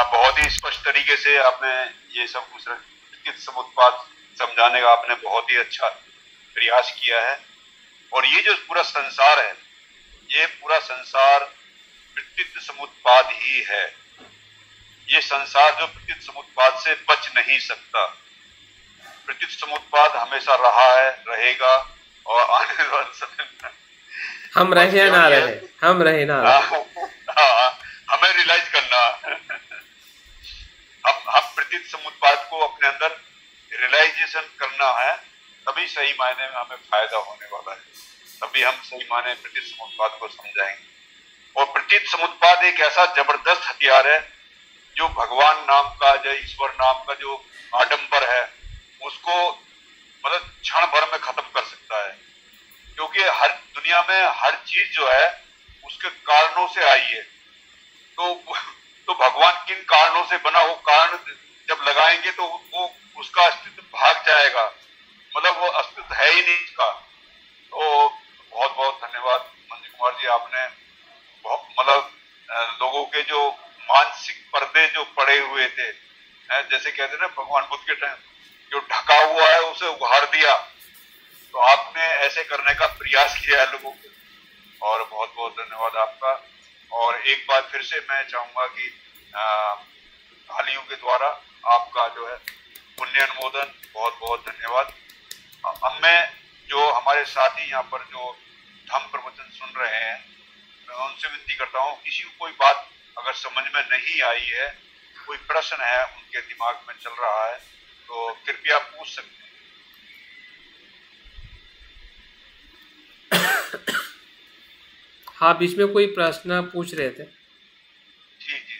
बहुत ही स्पष्ट तरीके से आपने ये सब कुछ प्रतीत समुत्पाद समझाने का आपने बहुत ही अच्छा प्रयास किया है। और ये जो पूरा संसार है, ये पूरा संसार प्रतीत समुत्पाद ही है। ये संसार जो प्रतीत समुत्पाद से बच नहीं सकता। प्रतीत समुत्पाद हमेशा रहा है, रहेगा, और आने वाले समय में हम रहे ना रहे, हम रहे ना रहे। हमें रियलाइज करना, हम प्रतीत समुत्पाद को अपने अंदर रियलाइजेशन करना है, तभी सही मायने में हमें फायदा होने वाला है। तभी हम सही मायने प्रतीत समुत्पाद को समझाएंगे। और प्रतीत समुत्पाद एक ऐसा जबरदस्त हथियार है जो भगवान नाम का, जो ईश्वर नाम का जो आडंबर है, उसको मतलब क्षण भर में खत्म कर सकता है। क्योंकि हर दुनिया में हर चीज जो है उसके कारणों से आई है। तो भगवान किन कारणों से बना, वो कारण जब लगाएंगे तो वो उसका अस्तित्व भाग जाएगा, मतलब वो अस्तित्व है ही नहीं उसका। तो बहुत बहुत धन्यवाद मंजू कुमार जी, आपने बहुत मतलब लोगों के जो मानसिक पर्दे जो पड़े हुए थे, जैसे कहते ना भगवान बुद्ध के टाइम, जो ढका हुआ है उसे उघाड़ दिया। तो आपने ऐसे करने का प्रयास किया है लोगों को, और बहुत बहुत धन्यवाद आपका। और एक बार फिर से मैं चाहूंगा कि तालियों के द्वारा आपका जो है पुण्य अनुमोदन, बहुत बहुत धन्यवाद। अब मैं जो हमारे साथी यहाँ पर जो धम्म प्रवचन सुन रहे हैं, मैं उनसे विनती करता हूँ, किसी को कोई बात अगर समझ में नहीं आई है, कोई प्रश्न है उनके दिमाग में चल रहा है, तो कृपया पूछ सकते हैं। हाँ, बीच में कोई प्रश्न पूछ रहे थे। जी जी,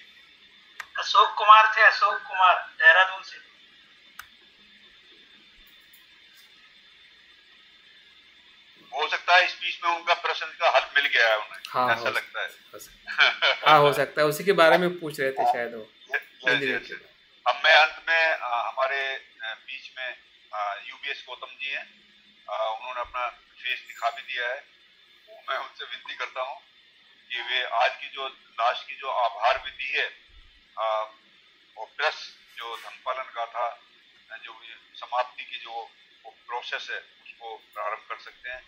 अशोक कुमार थे, अशोक कुमार देहरादून से। हो सकता है इस बीच में उनका प्रश्न का हल मिल गया है उन्हें। हाँ, ऐसा लगता है। हाँ, हो सकता है, उसी के बारे में पूछ रहे थे शायद वो। अब मैं अंत में हमारे बीच में यूबीएस गौतम जी हैं, उन्होंने अपना फेस दिखा भी दिया है। मैं उनसे विनती करता हूँ कि वे आज की जो लास्ट की जो आभार विधि है और प्लस जो धम्मपालन का था, जो समाप्ति की जो प्रोसेस है, उसको प्रारंभ कर सकते हैं।